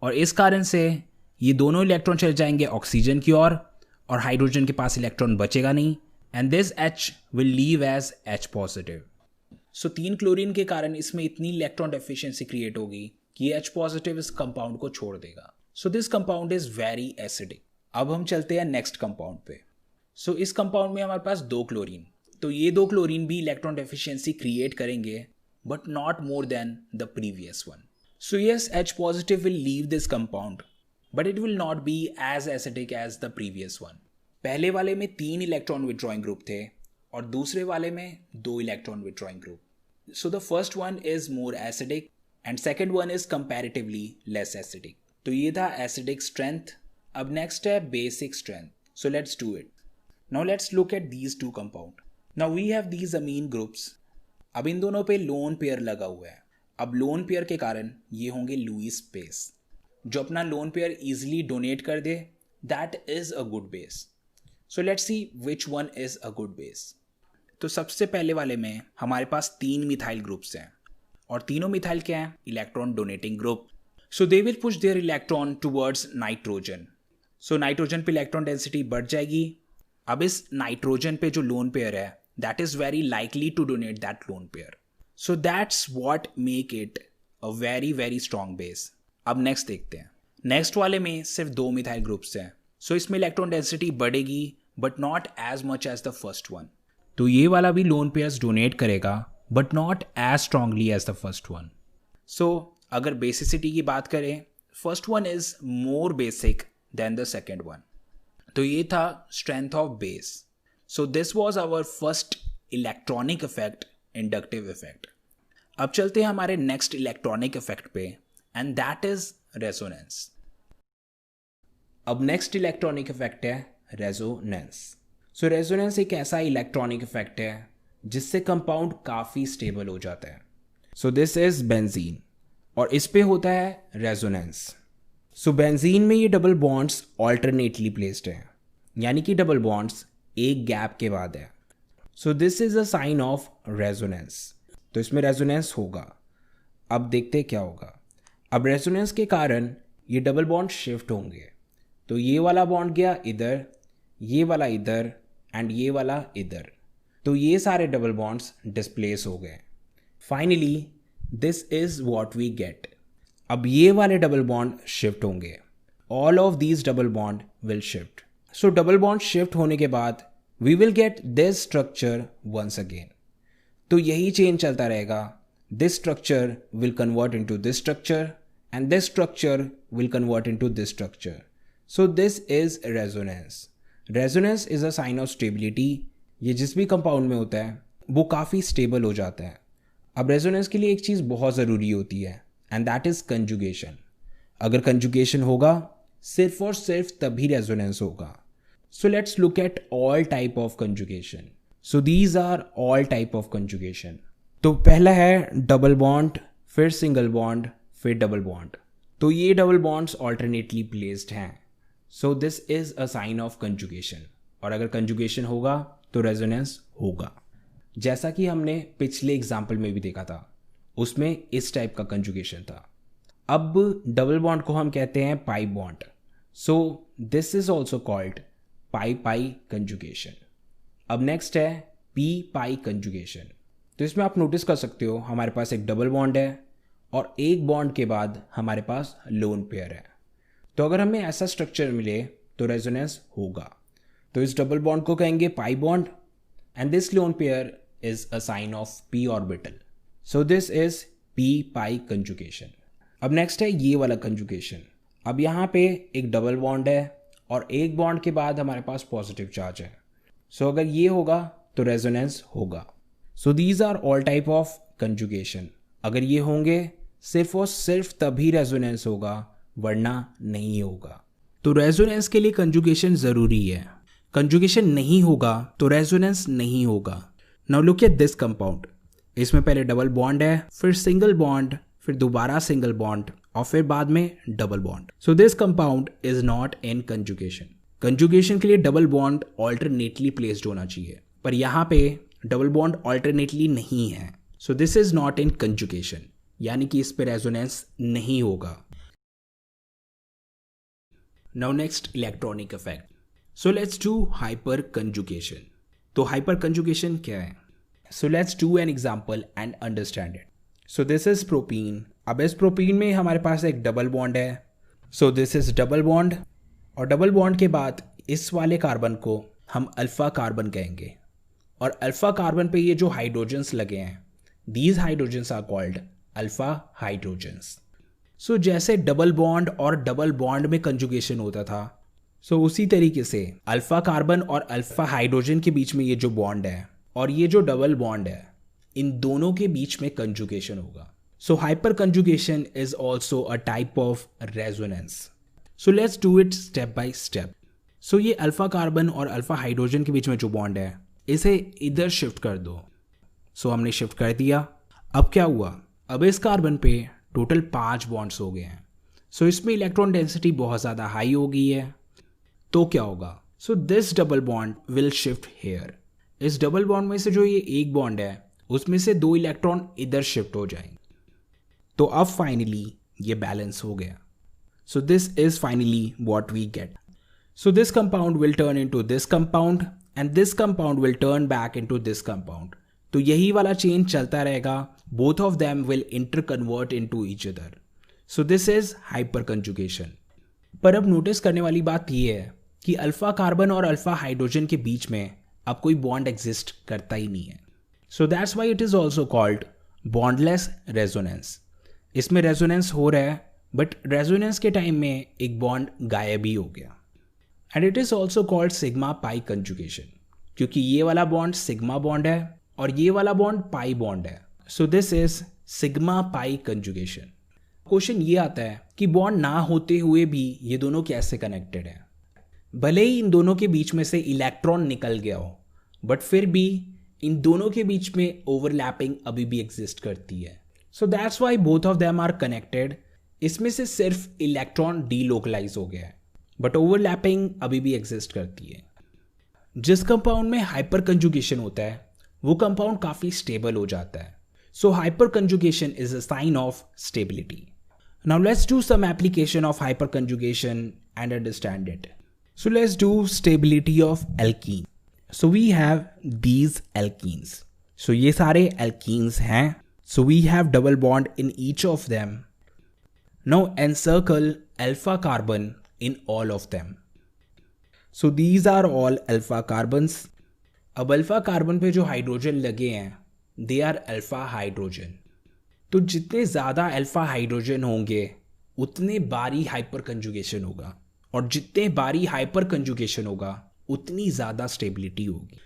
और इस कारण से ये दोनों इलेक्ट्रॉन चले जाएंगे ऑक्सीजन की ओर और हाइड्रोजन के पास इलेक्ट्रॉन बचेगा नहीं and this H will leave as H positive. So 3 chlorine के कारण इसमें इतनी इलेक्ट्रॉन डेफिशिएंसी क्रिएट होगी कि H पॉजिटिव इस कंपाउंड को छोड़ देगा। सो this compound is very acidic. अब हम चलते हैं नेक्स्ट कंपाउंड पे। सो इस कंपाउंड में हमारे पास 2 क्लोरीन, तो ये 2 क्लोरीन भी इलेक्ट्रॉन डेफिशिएंसी क्रिएट करेंगे but not more than the previous one. So yes, H positive will leave this compound but it will not be as acidic as the previous one. पहले वाले में 3 electron withdrawing group थे और दूसरे वाले में 2 electron withdrawing group. So the first one is more acidic and second one is comparatively less acidic. तो ये था acidic strength. अब next है basic strength. So let's do it. Now let's look at these 2 compound. Now we have these amine groups. अब इन दोनों पे lone pair लगा हुआ है। अब lone pair के कारण ये होंगे लुईस बेस। जो अपना लोन पेयर इजीली डोनेट कर दे that is a good base. So let's see which one is a good base. तो सबसे पहले वाले में हमारे पास 3 मिथाइल ग्रुप्स हैं और तीनों मिथाइल क्या हैं? Electron donating group. So they will push their electron towards nitrogen. So nitrogen पे इलेक्ट्रॉन डेंसिटी बढ़ जाएगी। अब इस नाइट्रोजन पे जो लोन पेयर है that is very likely to donate that lone pair. So that's what make it a very very strong base. अब next देखते हैं। नेक्स्ट वाले में सिर्फ 2 मिथाइल ग्रुप्स हैं। सो इसमें इलेक्ट्रॉन डेंसिटी बढ़ेगी but not as much as the first one. तो ये वाला भी लोन पेयर्स डोनेट करेगा but not as strongly as the first one. So अगर बेसिसिटी की बात करें first one is more basic than the second one. तो ये था strength of base. So this was our first electronic effect, inductive effect. अब चलते हैं हमारे नेक्स्ट इलेक्ट्रॉनिक इफेक्ट पे, एंड दैट इज रेजोनेंस. अब नेक्स्ट इलेक्ट्रॉनिक इफेक्ट है रेजोनेंस. सो रेजोनेंस एक ऐसा इलेक्ट्रॉनिक इफेक्ट है जिससे कंपाउंड काफ़ी स्टेबल हो जाता है. सो दिस इज बेंजीन, और इस पे होता है रेजोनेंस. सो बेंजीन में ये डबल बॉन्ड्स ऑल्टरनेटली प्लेस्ड हैं, यानी कि डबल बॉन्ड्स एक गैप के बाद है. So this is a sign of resonance. तो इसमें रेजोनेंस होगा. अब देखते क्या होगा. अब रेजोनेंस के कारण ये डबल बॉन्ड शिफ्ट होंगे. तो ये वाला बॉन्ड गया इधर, ये वाला इधर, एंड ये वाला इधर. तो ये सारे डबल बॉन्ड्स डिस्प्लेस हो गए. Finally this is what we get. अब ये वाले डबल बॉन्ड शिफ्ट होंगे. All of these double bond will shift. So double bond shift होने के बाद we will get this structure once again. तो यही चेंज चलता रहेगा. This structure will convert into this structure, and this structure will convert into this structure. So this is resonance. Resonance is a sign of stability. ये जिस भी compound में होता है वो काफ़ी स्टेबल हो जाता है. अब रेजोनेंस के लिए एक चीज़ बहुत ज़रूरी होती है, एंड दैट इज़ कंजुगेशन. अगर कंजुगेशन होगा सिर्फ और सिर्फ तभी रेजोनेंस होगा. So let's look at all type of conjugation. So these are all type of conjugation. तो पहला है डबल बॉन्ड, फिर सिंगल बॉन्ड, फिर डबल बॉन्ड. तो ये डबल बॉन्ड्स ऑल्टरनेटली प्लेस्ड हैं. So this is a sign of conjugation. और अगर कंजुगेशन होगा तो रेजोनेंस होगा. जैसा कि हमने पिछले एग्जाम्पल में भी देखा था, उसमें इस टाइप का कंजुगेशन था. अब डबल बॉन्ड को हम कहते हैं pi bond. So this is also called pi pi conjugation. अब नेक्स्ट है पी पाई कंजुगेशन. तो इसमें आप नोटिस कर सकते हो हमारे पास एक डबल बॉन्ड है और एक बॉन्ड के बाद हमारे पास लोन पेयर है. तो अगर हमें ऐसा स्ट्रक्चर मिले तो रेजोनेंस होगा. तो इस डबल बॉन्ड को कहेंगे pi bond, and this lone pair is a sign of p orbital. So this is p pi conjugation. अब नेक्स्ट है ये वाला कंजुगेशन. अब यहाँ पे एक डबल बॉन्ड है और एक बॉन्ड के बाद हमारे पास पॉजिटिव चार्ज है. सो अगर ये होगा तो रेजोनेंस होगा. So these are all type of conjugation. अगर ये होंगे सिर्फ और सिर्फ तभी रेजोनेंस होगा, वरना नहीं होगा. तो रेजोनेंस के लिए कंजुगेशन ज़रूरी है. कंजुगेशन नहीं होगा तो रेजोनेंस नहीं होगा. Now look at this compound. इसमें पहले डबल बॉन्ड है, फिर सिंगल बॉन्ड, फिर दोबारा सिंगल बॉन्ड, और फिर बाद में double bond. So this compound is not in conjugation. Conjugation के लिए डबल बॉन्ड ऑल्टरनेटली प्लेस्ड होना चाहिए, पर यहाँ पे डबल बॉन्ड ऑल्टरनेटली नहीं है. So this is not in conjugation, यानी कि इस पे रेजोनेंस नहीं होगा. Now next electronic effect. So let's do hyper conjugation. तो हाइपर कंजुगेशन क्या है? So let's do an example and understand it. So this is propene. अब इस प्रोपीन में हमारे पास एक डबल बॉन्ड है. So this is double bond, और डबल बॉन्ड के बाद इस वाले कार्बन को हम अल्फा कार्बन कहेंगे. और अल्फा कार्बन पे ये जो हाइड्रोजन्स लगे हैं, these hydrogens are called alpha hydrogens. So जैसे डबल बॉन्ड और डबल बॉन्ड में कंजुगेशन होता था, सो उसी तरीके से अल्फा कार्बन और अल्फा हाइड्रोजन के बीच में ये जो बॉन्ड है और ये जो डबल बॉन्ड है, इन दोनों के बीच में कंजुगेशन होगा. So hyper conjugation is also a type of resonance. So let's do it step by step. So ये अल्फा कार्बन और अल्फा हाइड्रोजन के बीच में जो बॉन्ड है, इसे इधर शिफ्ट कर दो. सो हमने शिफ्ट कर दिया. अब क्या हुआ? अब इस कार्बन पे टोटल 5 बॉन्ड्स हो गए हैं. सो इसमें इलेक्ट्रॉन डेंसिटी बहुत ज़्यादा हाई हो गई है. तो क्या होगा? So this double bond will shift here. इस डबल बॉन्ड में से जो ये एक बॉन्ड है, उसमें से 2 इलेक्ट्रॉन इधर शिफ्ट हो जाएंगे. तो अब फाइनली ये बैलेंस हो गया. So this is finally what we get. So this compound will turn into this compound, and this compound will turn back into this compound. तो यही वाला चेंज चलता रहेगा. Both of them will interconvert into each other. So this is hyperconjugation. पर अब notice करने वाली बात यह है कि अल्फा कार्बन और अल्फा हाइड्रोजन के बीच में अब कोई बॉन्ड एग्जिस्ट करता ही नहीं है. So that's why it is also called bondless resonance. इसमें रेजोनेंस हो रहा है बट रेजोनेंस के टाइम में एक बॉन्ड गायब ही हो गया। And it is also called sigma pi conjugation, क्योंकि ये वाला बॉन्ड सिग्मा बॉन्ड है और ये वाला बॉन्ड पाई बॉन्ड है। So this is sigma pi conjugation. Question ये आता है कि बॉन्ड ना होते हुए भी ये दोनों कैसे कनेक्टेड है। भले ही इन दोनों के बीच में से इलेक्ट्रॉन निकल गया हो, बट फिर भी इन दोनों के बीच में ओवरलैपिंग अभी भी एग्जिस्ट करती है। So that's why both of them are connected. इसमें से सिर्फ इलेक्ट्रॉन डीलोकलाइज हो गया है, बट ओवरलैपिंग अभी भी एग्जिस्ट करती है। जिस कंपाउंड में हाइपर कंजुगेशन होता है वो कंपाउंड काफ़ी स्टेबल हो जाता है। So hyper conjugation is a sign of stability. Now let's do some application of hyper conjugation and understand it. So let's do stability of alkene. So we have these alkenes. So ये सारे alkenes हैं। So we have double bond in each of them. Now encircle alpha carbon in all of them. So these are all alpha carbons. अब alpha carbon पे जो hydrogen लगे हैं they R alpha hydrogen. तो जितने ज़्यादा alpha hydrogen होंगे उतने बारी हाइपर कंजुगेशन होगा, और जितने बारी हाइपर कंजुगेशन होगा उतनी ज़्यादा स्टेबिलिटी होगी।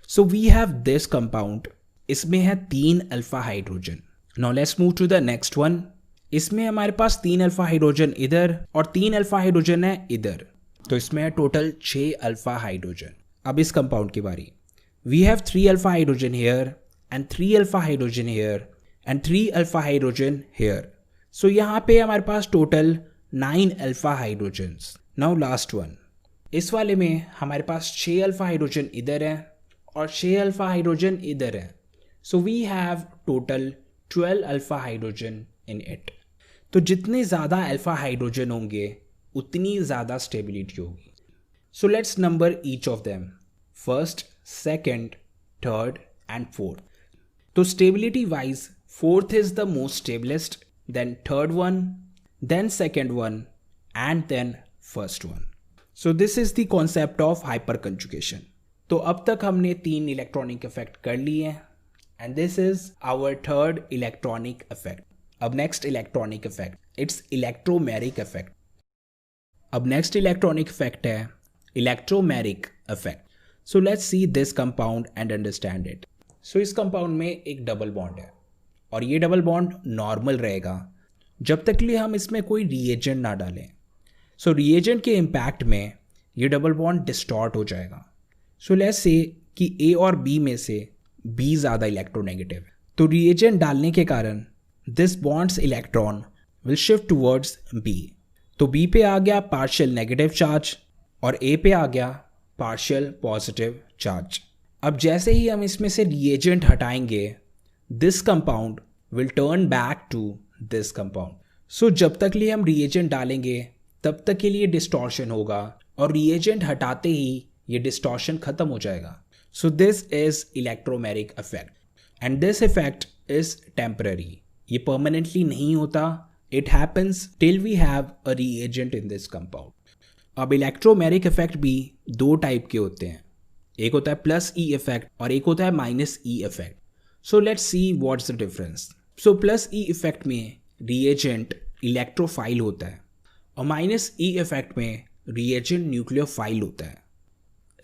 So we have this compound. इसमें है 3 alpha hydrogen. Now let's move to the next one. इसमें हमारे पास 3 अल्फा हाइड्रोजन इधर और 3 अल्फा हाइड्रोजन है इधर, तो इसमें है टोटल 6 अल्फा हाइड्रोजन। अब इस कंपाउंड की बारी। We have 3 alpha hydrogen here and 3 alpha hydrogen here and 3 alpha hydrogen here. So यहाँ पे हमारे पास total 9 alpha hydrogens. Now last one. इस वाले में हमारे पास 6 अल्फा हाइड्रोजन इधर है और 6 अल्फा हाइड्रोजन इधर है। So we have total 12 alpha hydrogen in it. तो जितने ज़्यादा अल्फा हाइड्रोजन होंगे उतनी ज़्यादा स्टेबिलिटी होगी। So let's number each of them, first, second, third and fourth. तो stability wise fourth is the most stablest, then third one, then second one and then first one. So this is the concept of hyper conjugation. तो अब तक हमने 3 electronic effect कर लिए हैं and this is our third electronic effect. अब next electronic effect, it's electromeric effect. अब next electronic effect है electromeric effect. So let's see this compound and understand it. So इस कंपाउंड में एक डबल बॉन्ड है और ये डबल बॉन्ड नॉर्मल रहेगा जब तक लिए हम इसमें कोई रिएजेंट ना डालें। सो रिएजेंट के इम्पैक्ट में ये डबल बॉन्ड डिस्टॉर्ट हो जाएगा। सो लेट्स से कि ए और बी में से बी ज़्यादा इलेक्ट्रोनेगेटिव है, तो रिएजेंट डालने के कारण this bonds electron will shift towards B. तो बी पे आ गया पार्शियल नेगेटिव चार्ज और ए पे आ गया पार्शियल पॉजिटिव चार्ज। अब जैसे ही हम इसमें से रिएजेंट हटाएंगे this compound will turn back to this compound. So जब तक लिए हम रिएजेंट डालेंगे तब तक के लिए डिस्टॉर्शन होगा और रिएजेंट हटाते ही ये डिस्टॉर्शन खत्म हो जाएगा। So this is electromeric effect and this effect is temporary. ये परमानेंटली नहीं होता, it happens till we have a reagent in this compound. अब इलेक्ट्रोमेरिक इफेक्ट भी 2 टाइप के होते हैं, एक होता है प्लस ई इफेक्ट और एक होता है minus E effect. So let's see what's the difference. So plus E effect में रिएजेंट इलेक्ट्रोफाइल होता है और माइनस ई इफेक्ट में रिएजेंट न्यूक्लियोफाइल होता है।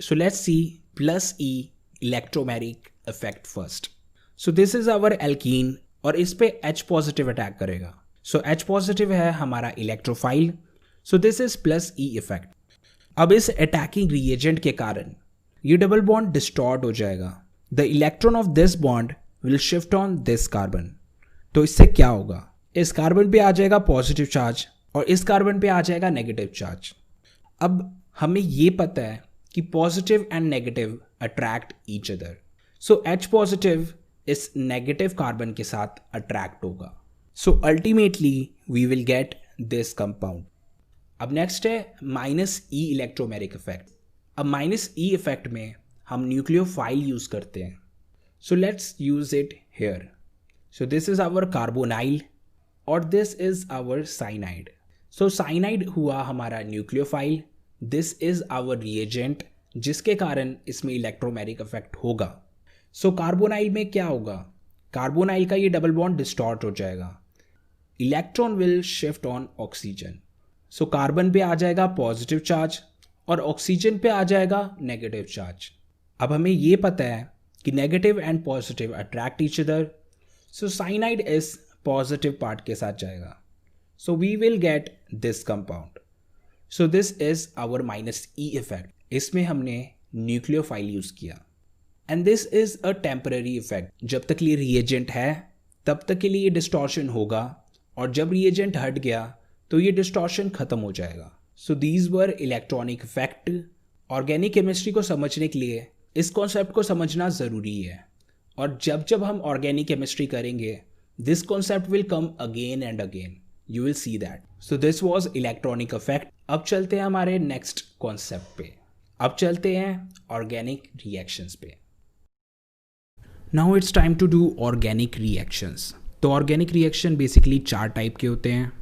So let's see plus E electromeric effect first. So this is our alkene और इस पे H पॉजिटिव अटैक करेगा। सो H पॉजिटिव है हमारा electrophile. So this is plus E effect. अब इस अटैकिंग रिएजेंट के कारण ये डबल बॉन्ड डिस्टॉर्ट हो जाएगा। The electron of this bond will shift on this carbon. तो इससे क्या होगा, इस कार्बन पे आ जाएगा पॉजिटिव चार्ज और इस कार्बन पे आ जाएगा नेगेटिव चार्ज। अब हमें ये पता है कि positive and negative attract each other. So H positive इस नेगेटिव कार्बन के साथ अट्रैक्ट होगा। So ultimately we will get this compound. अब नेक्स्ट है माइनस ई इलेक्ट्रोमेरिक इफेक्ट। अब माइनस ई इफेक्ट में हम न्यूक्लियोफाइल यूज करते हैं। So let's use it here. So this is our carbonyl और this is our cyanide. So cyanide हुआ हमारा nucleophile, this is our reagent जिसके कारण इसमें इलेक्ट्रोमेरिक इफेक्ट होगा। सो कार्बोनाइल में क्या होगा, कार्बोनाइल का ये डबल बॉन्ड डिस्टॉर्ट हो जाएगा electron will shift on oxygen. So carbon पे आ जाएगा पॉजिटिव चार्ज और ऑक्सीजन पे आ जाएगा नेगेटिव चार्ज। अब हमें ये पता है कि negative and positive attract each other, so cyanide इस पॉजिटिव पार्ट के साथ जाएगा, so we will get this compound. So this is our -E effect. इसमें हमने न्यूक्लियोफाइल यूज किया and this is a temporary effect. जब तक ये रिएजेंट है तब तक के लिए ये डिस्टॉर्शन होगा और जब रिएजेंट हट गया तो ये डिस्टॉर्शन खत्म हो जाएगा। So these were electronic effect. Organic chemistry को समझने के लिए इस कॉन्सेप्ट को समझना ज़रूरी है, और जब जब हम ऑर्गेनिक केमिस्ट्री करेंगे this concept will come again and again, you will see that. So this was electronic effect. अब चलते हैं हमारे नेक्स्ट कॉन्सेप्ट पे। अब चलते हैं ऑर्गेनिक रिएक्शंस पे। Now it's time to do organic reactions. तो ऑर्गेनिक रिएक्शन बेसिकली 4 टाइप के होते हैं।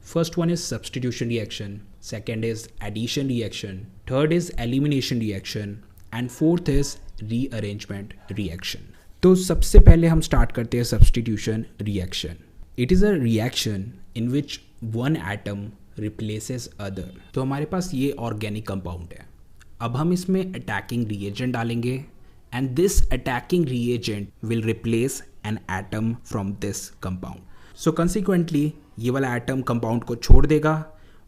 First one is substitution reaction, second is addition reaction, third is elimination reaction and fourth is rearrangement reaction. तो सबसे पहले हम start करते हैं substitution reaction. It is a reaction in which one atom replaces other. तो हमारे पास ये organic compound है। अब हम इसमें अटैकिंग रिएजेंट डालेंगे and this attacking reagent will replace an atom from this compound. So consequently ये वाला एटम कंपाउंड को छोड़ देगा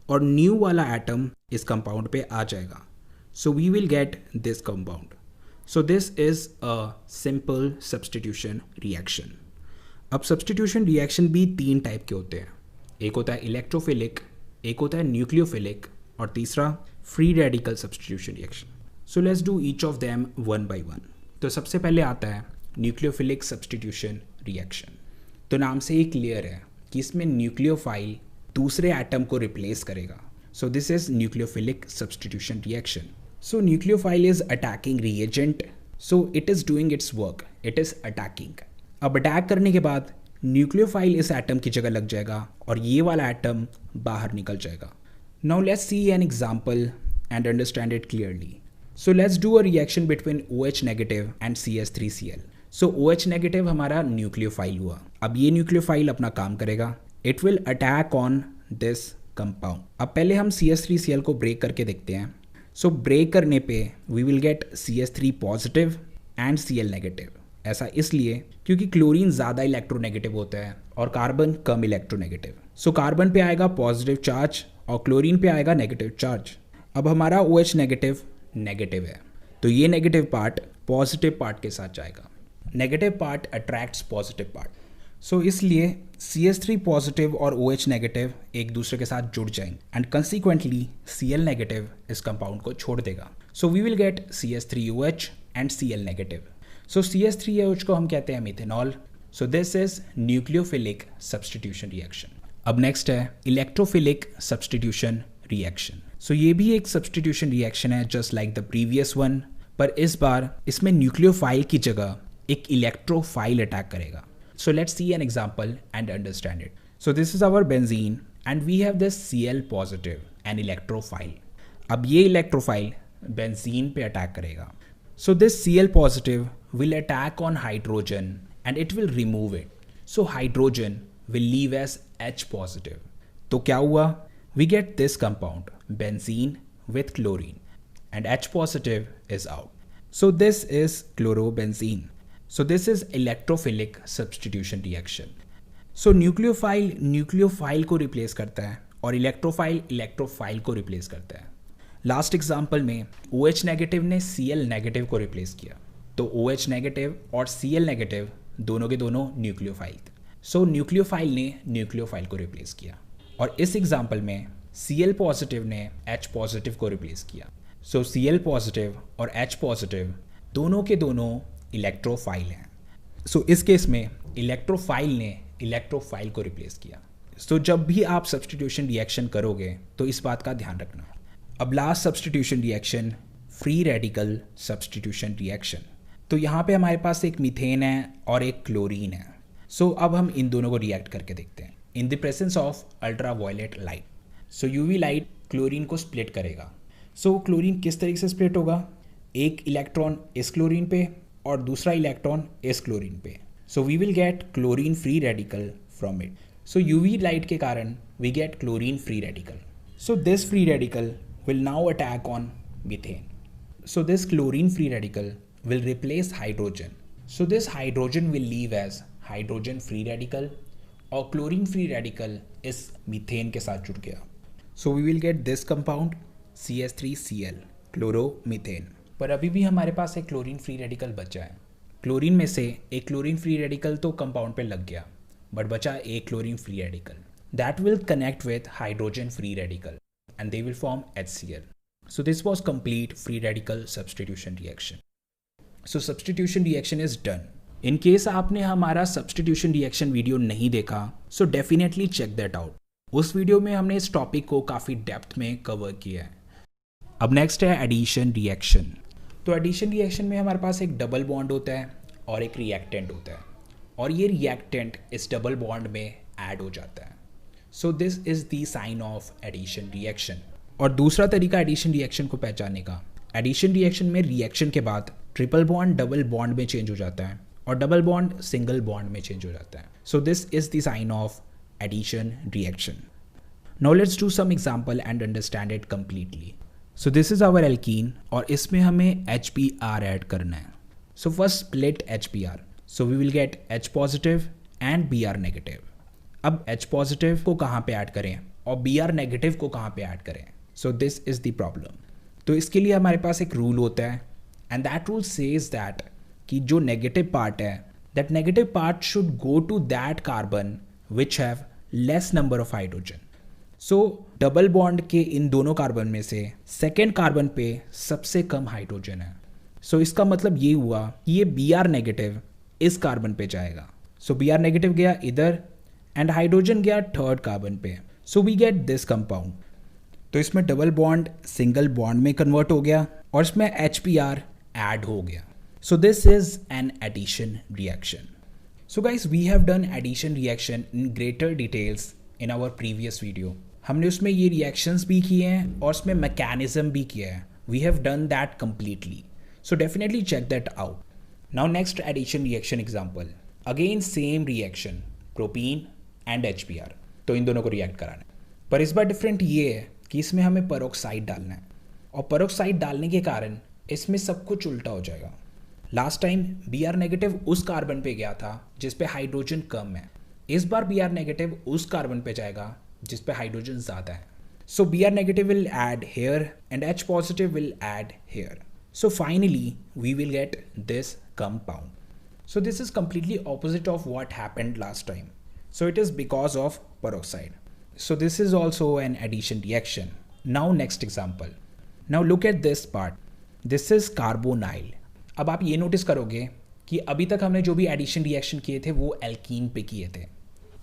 और न्यू वाला एटम इस कंपाउंड पे आ जाएगा। So we will get this compound. So this is a simple substitution reaction. अब सब्सटीट्यूशन रिएक्शन भी 3 टाइप के होते हैं। एक होता है इलेक्ट्रोफिलिक, एक होता है न्यूक्लियोफिलिक और तीसरा free radical substitution reaction. So let's do each of them one by one. तो सबसे पहले आता है न्यूक्लियोफिलिक सब्सटीट्यूशन रिएक्शन। तो नाम से ही क्लियर है कि इसमें न्यूक्लियोफाइल दूसरे एटम को रिप्लेस करेगा। So this is nucleophilic substitution reaction. So nucleophile is attacking reagent, so it is doing it's work, it is attacking. अब अटैक करने के बाद न्यूक्लियोफाइल इस एटम की जगह लग जाएगा और ये वाला एटम बाहर निकल जाएगा। Now let's see an example and understand it clearly. So let's do a reaction between OH negative and CH3Cl. So OH negative हमारा न्यूक्लियोफाइल हुआ। अब ये न्यूक्लियोफाइल अपना काम करेगा, it will attack on this compound। अब पहले हम CH3Cl को ब्रेक करके देखते हैं। So ब्रेक करने पे we will get CH3 positive and Cl negative। ऐसा इसलिए क्योंकि क्लोरीन ज़्यादा इलेक्ट्रोनेगेटिव होता है और कार्बन कम इलेक्ट्रोनेगेटिव। सो कार्बन पे आएगा पॉजिटिव चार्ज और क्लोरीन पे आएगा नेगेटिव चार्ज। अब हमारा OH नेगेटिव है तो ये नेगेटिव पार्ट पॉजिटिव पार्ट के साथ जाएगा। Negative part attracts positive part. So इसलिए CH3 पॉजिटिव और OH नेगेटिव एक दूसरे के साथ जुड़ जाएंगे एंड कंसिक्वेंटली Cl नेगेटिव इस कंपाउंड को छोड़ देगा। So we will get CH3OH and Cl negative. So CH3OH को हम कहते हैं methanol. So this is nucleophilic substitution reaction. अब नेक्स्ट है इलेक्ट्रोफिलिक सब्सटीट्यूशन रिएक्शन। सो ये भी एक सब्सटीट्यूशन रिएक्शन है just like the previous one, पर इस बार इसमें न्यूक्लियोफाइल की जगह एक इलेक्ट्रोफाइल अटैक करेगा। So let's see an example and understand it. So this is our benzene and we have this Cl positive and electrophile. अब ये इलेक्ट्रोफाइल बेंजीन पे अटैक करेगा। So this Cl positive will attack on hydrogen and it will remove it. So hydrogen will leave as H positive. तो क्या हुआ? We get this compound benzene with chlorine and H positive is out. So this is chlorobenzene. So this is electrophilic substitution reaction. So nucleophile को replace करता है और electrophile को replace करता है। लास्ट एग्जाम्पल में OH नेगेटिव ने Cl negative को रिप्लेस किया, तो OH नेगेटिव और Cl नेगेटिव दोनों के दोनों न्यूक्लियोफाइल थे। सो न्यूक्लियोफाइल ने न्यूक्लियोफाइल को रिप्लेस किया और इस एग्जाम्पल में Cl पॉजिटिव ने H पॉजिटिव को रिप्लेस किया। सो Cl पॉजिटिव और H पॉजिटिव दोनों के दोनों इलेक्ट्रोफाइल हैं। सो इस केस में इलेक्ट्रोफाइल ने इलेक्ट्रोफाइल को रिप्लेस किया। सो जब भी आप सब्सटीट्यूशन रिएक्शन करोगे तो इस बात का ध्यान रखना। अब last substitution reaction free radical substitution reaction. तो यहाँ पे हमारे पास एक मीथेन है और एक क्लोरीन है। सो अब हम इन दोनों को रिएक्ट करके देखते हैं in the presence of ultraviolet light. So UV light chlorine को स्प्लिट करेगा। सो क्लोरीन किस तरीके से स्प्लिट होगा? एक इलेक्ट्रॉन इस क्लोरीन पे और दूसरा इलेक्ट्रॉन इस क्लोरीन पे। So we will get chlorine free radical from it. So UV light के कारण we get chlorine free radical. So this free radical will now attack on methane. So this chlorine free radical will replace hydrogen. So this hydrogen will leave as hydrogen free radical और chlorine free radical इस methane के साथ जुड़ गया. So we will get this compound CH3Cl chloromethane. पर अभी भी हमारे पास एक क्लोरीन फ्री रेडिकल बचा है. क्लोरीन में से एक क्लोरीन फ्री रेडिकल तो कंपाउंड पे लग गया, बट बचा एक chlorine free radical. That will connect with hydrogen free radical and they will form HCl. So this was complete free radical substitution reaction. So substitution reaction is done. In case आपने हमारा substitution reaction video नहीं देखा, so definitely check that out. उस video में हमने इस topic को काफ़ी डेप्थ में कवर किया है. अब नेक्स्ट है एडिशन रिएक्शन. तो एडिशन रिएक्शन में हमारे पास एक डबल बॉन्ड होता है और एक रिएक्टेंट होता है, और ये रिएक्टेंट इस डबल बॉन्ड में ऐड हो जाता है. So this is the sign of addition reaction. और दूसरा तरीका एडिशन रिएक्शन को पहचानने का, एडिशन रिएक्शन में रिएक्शन के बाद ट्रिपल बॉन्ड डबल बॉन्ड में चेंज हो जाता है और डबल बॉन्ड सिंगल बॉन्ड में चेंज हो जाता है. So this is the sign of addition reaction. Now let's do some example and understand it completely. So this is our alkene और इसमें हमें HBr ऐड करना है. So first split HBr. So we will get H positive and Br negative. अब H positive को कहाँ पे add करें और Br नेगेटिव को कहाँ पे ऐड करें? So this is the problem. तो इसके लिए हमारे पास एक रूल होता है and that rule says that कि जो नेगेटिव पार्ट है, that negative part should go to that carbon which have less number of hydrogen. So double bond के इन दोनों कार्बन में से सेकेंड कार्बन पे सबसे कम हाइड्रोजन है. सो इसका मतलब ये हुआ कि ये Br नेगेटिव इस कार्बन पे जाएगा. सो Br नेगेटिव गया इधर एंड हाइड्रोजन गया थर्ड कार्बन पे. So we get this compound. तो इसमें डबल बॉन्ड सिंगल बॉन्ड में कन्वर्ट हो गया और इसमें HBr ऐड हो गया. So this is an addition reaction. So guys we have done addition reaction in greater details in our previous video. हमने उसमें ये रिएक्शंस भी किए हैं और उसमें मैकेनिज्म भी किया है. We have done that completely. So definitely check that out. Now next addition reaction example. Again same reaction, propene and HBr. तो इन दोनों को रिएक्ट कराना है, पर इस बार डिफरेंट ये है कि इसमें हमें पेरोक्साइड डालना है और पेरोक्साइड डालने के कारण इसमें सब कुछ उल्टा हो जाएगा. लास्ट टाइम Br नेगेटिव उस कार्बन पे गया था जिस पे हाइड्रोजन कम है. इस बार Br नेगेटिव उस कार्बन पे जाएगा जिस पे हाइड्रोजन ज़्यादा है. So Br negative will add here and H positive will add here. So finally we will get this compound. So this is completely opposite of what happened last time. So it is because of peroxide. So this is also an addition reaction. Now next example. Now look at this part. This is carbonyl. अब आप ये notice करोगे कि अभी तक हमने जो भी एडिशन रिएक्शन किए थे वो एल्कीन पे किए थे,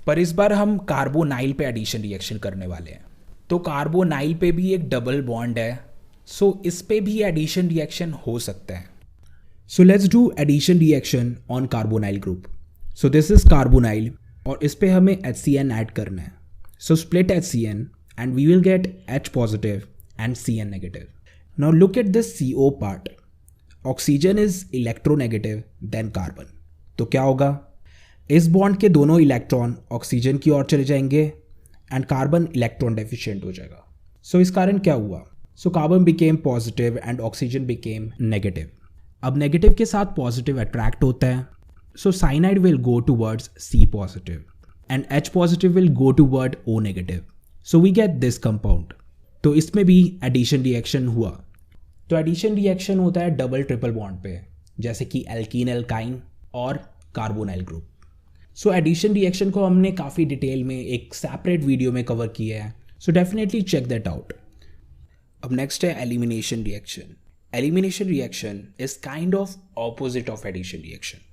पर इस बार हम कार्बोनाइल पे एडिशन रिएक्शन करने वाले हैं. तो कार्बोनाइल पे भी एक डबल बॉन्ड है, सो इस पे भी एडिशन रिएक्शन हो सकता है. So let's do addition reaction on carbonyl group. So this is carbonyl और इस पे हमें HCN ऐड करना है. So split HCN and we will get H positive and Cn negative. Now look at this CO part. Oxygen is electronegative than carbon. तो क्या होगा? इस बॉन्ड के दोनों इलेक्ट्रॉन ऑक्सीजन की ओर चले जाएंगे एंड कार्बन इलेक्ट्रॉन डेफिशिएंट हो जाएगा. सो इस कारण क्या हुआ? So carbon became positive and oxygen became negative. अब नेगेटिव के साथ पॉजिटिव अट्रैक्ट होता है, so cyanide will go towards C positive and H positive will go toward O negative. So we get this compound. तो इसमें भी addition reaction हुआ. तो एडिशन रिएक्शन होता है डबल ट्रिपल बॉन्ड पे, जैसे कि एल्कीन एल्काइन और carbonyl group. So addition reaction को हमने काफ़ी डिटेल में एक सेपरेट वीडियो में कवर किया है. So definitely check that out. अब नेक्स्ट है elimination reaction. Elimination reaction is kind of opposite of addition reaction.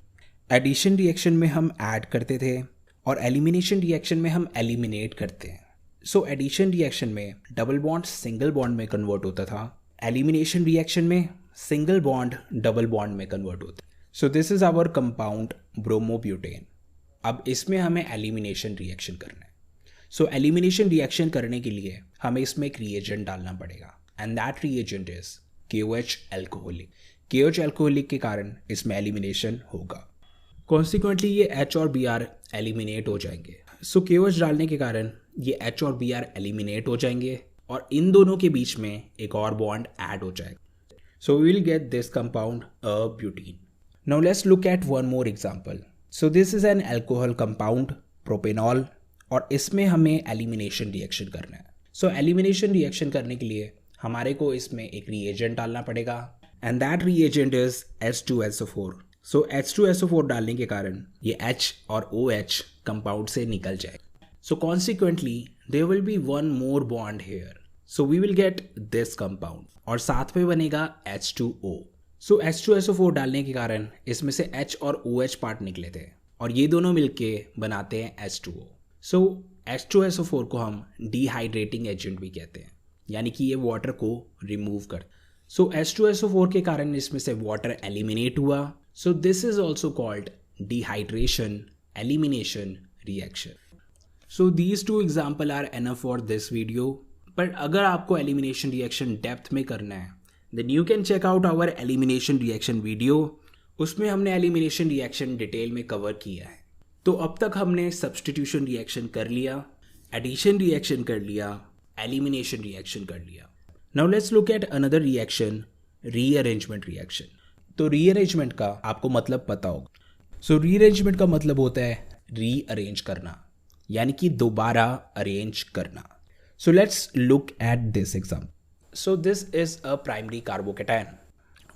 Addition reaction में हम ऐड करते थे और एलिमिनेशन रिएक्शन में हम एलिमिनेट करते हैं. सो एडिशन रिएक्शन में डबल बॉन्ड सिंगल बॉन्ड में कन्वर्ट होता था, एलिमिनेशन रिएक्शन में सिंगल बॉन्ड डबल बॉन्ड में कन्वर्ट होता. So this is our compound bromobutane. अब इसमें हमें एलिमिनेशन रिएक्शन करना है. सो एलिमिनेशन रिएक्शन करने के लिए हमें इसमें एक रिएजेंट डालना पड़ेगा and that reagent is KOH alcoholic. KOH alcoholic के कारण इसमें एलिमिनेशन होगा. कॉन्सिक्वेंटली ये H और Br एलिमिनेट हो जाएंगे. सो KOH डालने के कारण ये H और Br एलिमिनेट हो जाएंगे और इन दोनों के बीच में एक और बॉन्ड ऐड हो जाएगा. So we will get this compound a butene. Now let's look at one more example. So this is an alcohol compound propanol और इसमें हमें एलिमिनेशन रिएक्शन करना है. So एलिमिनेशन रिएक्शन करने के लिए हमारे को इसमें एक रिएजेंट डालना पड़ेगा and that reagent is H2SO4. So H2SO4 डालने के कारण ये H और OH कंपाउंड से निकल जाए. So consequently there will be one more bond here. So we will get this compound और साथ में बनेगा H2O. So H2SO4 डालने के कारण इसमें से H और OH पार्ट निकले थे और ये दोनों मिलके बनाते हैं H2O. So H2SO4 को हम डिहाइड्रेटिंग एजेंट भी कहते हैं, यानी कि ये वाटर को रिमूव कर. So H2SO4 के कारण इसमें से वाटर एलिमिनेट हुआ. So this is also called dehydration elimination reaction. So these two examples are enough for this video. But अगर आपको एलिमिनेशन रिएक्शन डेप्थ में करना है then you can check out our elimination reaction video. उसमें हमने elimination reaction detail में cover किया है. तो अब तक हमने सब्स्टिट्यूशन रिएक्शन कर लिया, एडिशन रिएक्शन कर लिया, एलिमिनेशन रिएक्शन कर लिया. Now let's look at another reaction, rearrangement reaction. तो रीअरेंजमेंट का आपको मतलब पता होगा. सो रीअरेंजमेंट का मतलब होता है रीअरेंज करना, यानी कि दोबारा अरेंज करना. So let's look at this example. So this is a primary carbocation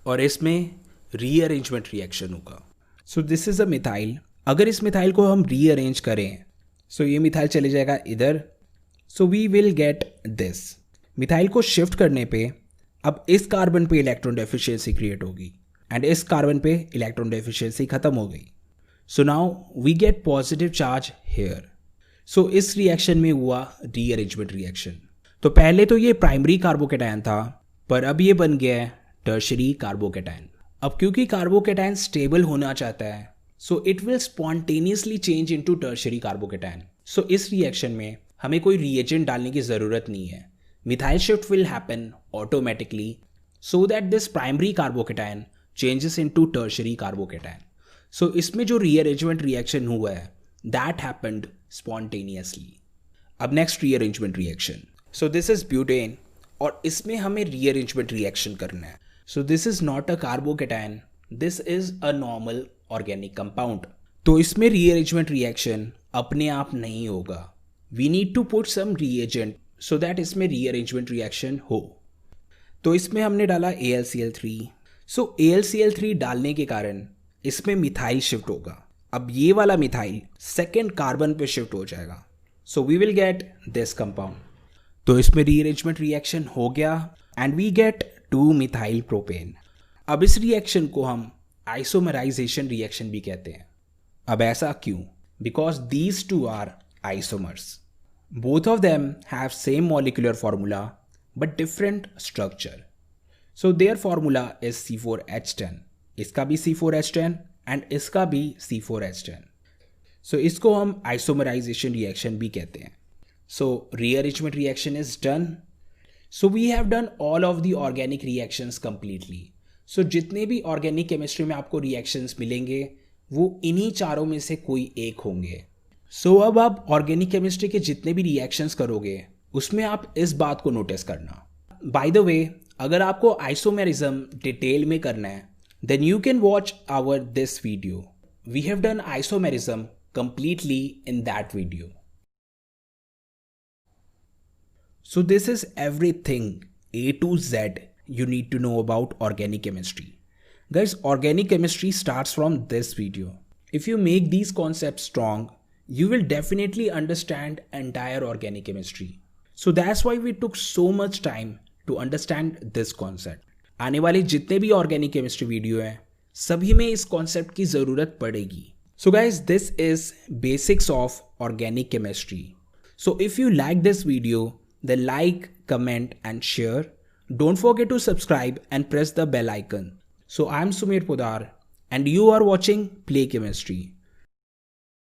और इसमें rearrangement reaction होगा. So this is a methyl. अगर इस मिथाइल को हम rearrange करें so ये मिथाइल चले जाएगा इधर. So we will get this. Methyl को शिफ्ट करने पे अब इस कार्बन पे इलेक्ट्रॉन डेफिशिएंसी क्रिएट होगी एंड इस कार्बन पे इलेक्ट्रॉन डेफिशिएंसी खत्म हो गई. So now we get positive charge here. सो इस रिएक्शन में हुआ रीअरेंजमेंट रिएक्शन. तो पहले तो ये प्राइमरी कार्बोकेटायन था पर अब ये बन गया है टर्शरी कार्बोकेटायन. अब क्योंकि कार्बोकेटायन स्टेबल होना चाहता है so it will spontaneously change into tertiary carbocation. So इस रिएक्शन में हमें कोई रिएजेंट डालने की ज़रूरत नहीं है. Methyl shift will happen automatically so that this primary carbocation changes into tertiary carbocation. So इसमें जो रीअरेंजमेंट रिएक्शन हुआ है दैट हैपेंड spontaneously. अब next rearrangement reaction. So this is butane और इसमें हमें रीअरेंजमेंट रिएक्शन करना है. So this is not a carbocation, this is a normal organic compound. तो इसमें रीअरेंजमेंट रिएक्शन अपने आप नहीं होगा. We need to put some reagent so that इसमें रीअरेंजमेंट रिएक्शन हो. तो इसमें हमने डाला AlCl3. सो AlCl3 डालने के कारण इसमें मिथाइल शिफ्ट होगा. अब ये वाला मिथाइल सेकेंड कार्बन पे शिफ्ट हो जाएगा. So we will get this compound. तो इसमें रीअरेंजमेंट रिएक्शन हो गया and we get 2 methyl propane. अब इस रिएक्शन को हम आइसोमराइजेशन रिएक्शन भी कहते हैं. अब ऐसा क्यों? Because these two are isomers. Both of them have same molecular formula but different structure. So their formula is C4H10. इसका भी C4H10 एंड इसका भी C4H10. सो इसको हम आइसोमराइजेशन रिएक्शन भी कहते हैं. So rearrangement reaction is done. So we have done all of the organic reactions completely. So जितने भी ऑर्गेनिक केमिस्ट्री में आपको रिएक्शंस मिलेंगे वो इन्हीं चारों में से कोई एक होंगे. सो अब आप ऑर्गेनिक केमिस्ट्री के जितने भी रिएक्शंस करोगे उसमें आप इस बात को नोटिस करना. बाय द वे, अगर आपको आइसोमेरिज्म डिटेल में करना है then you can watch our this video. We have done isomerism completely in that video. So this is everything A to Z you need to know about organic chemistry. Guys, organic chemistry starts from this video. If you make these concepts strong, you will definitely understand entire organic chemistry. So that's why we took so much time to understand this concept. आने वाले जितने भी organic chemistry video हैं सभी में इस concept की ज़रूरत पड़ेगी. So guys, this is basics of organic chemistry. So if you like this video then like, comment and share. Don't forget to subscribe and press the bell icon. So I'm Sumir Podar and you are watching Play Chemistry.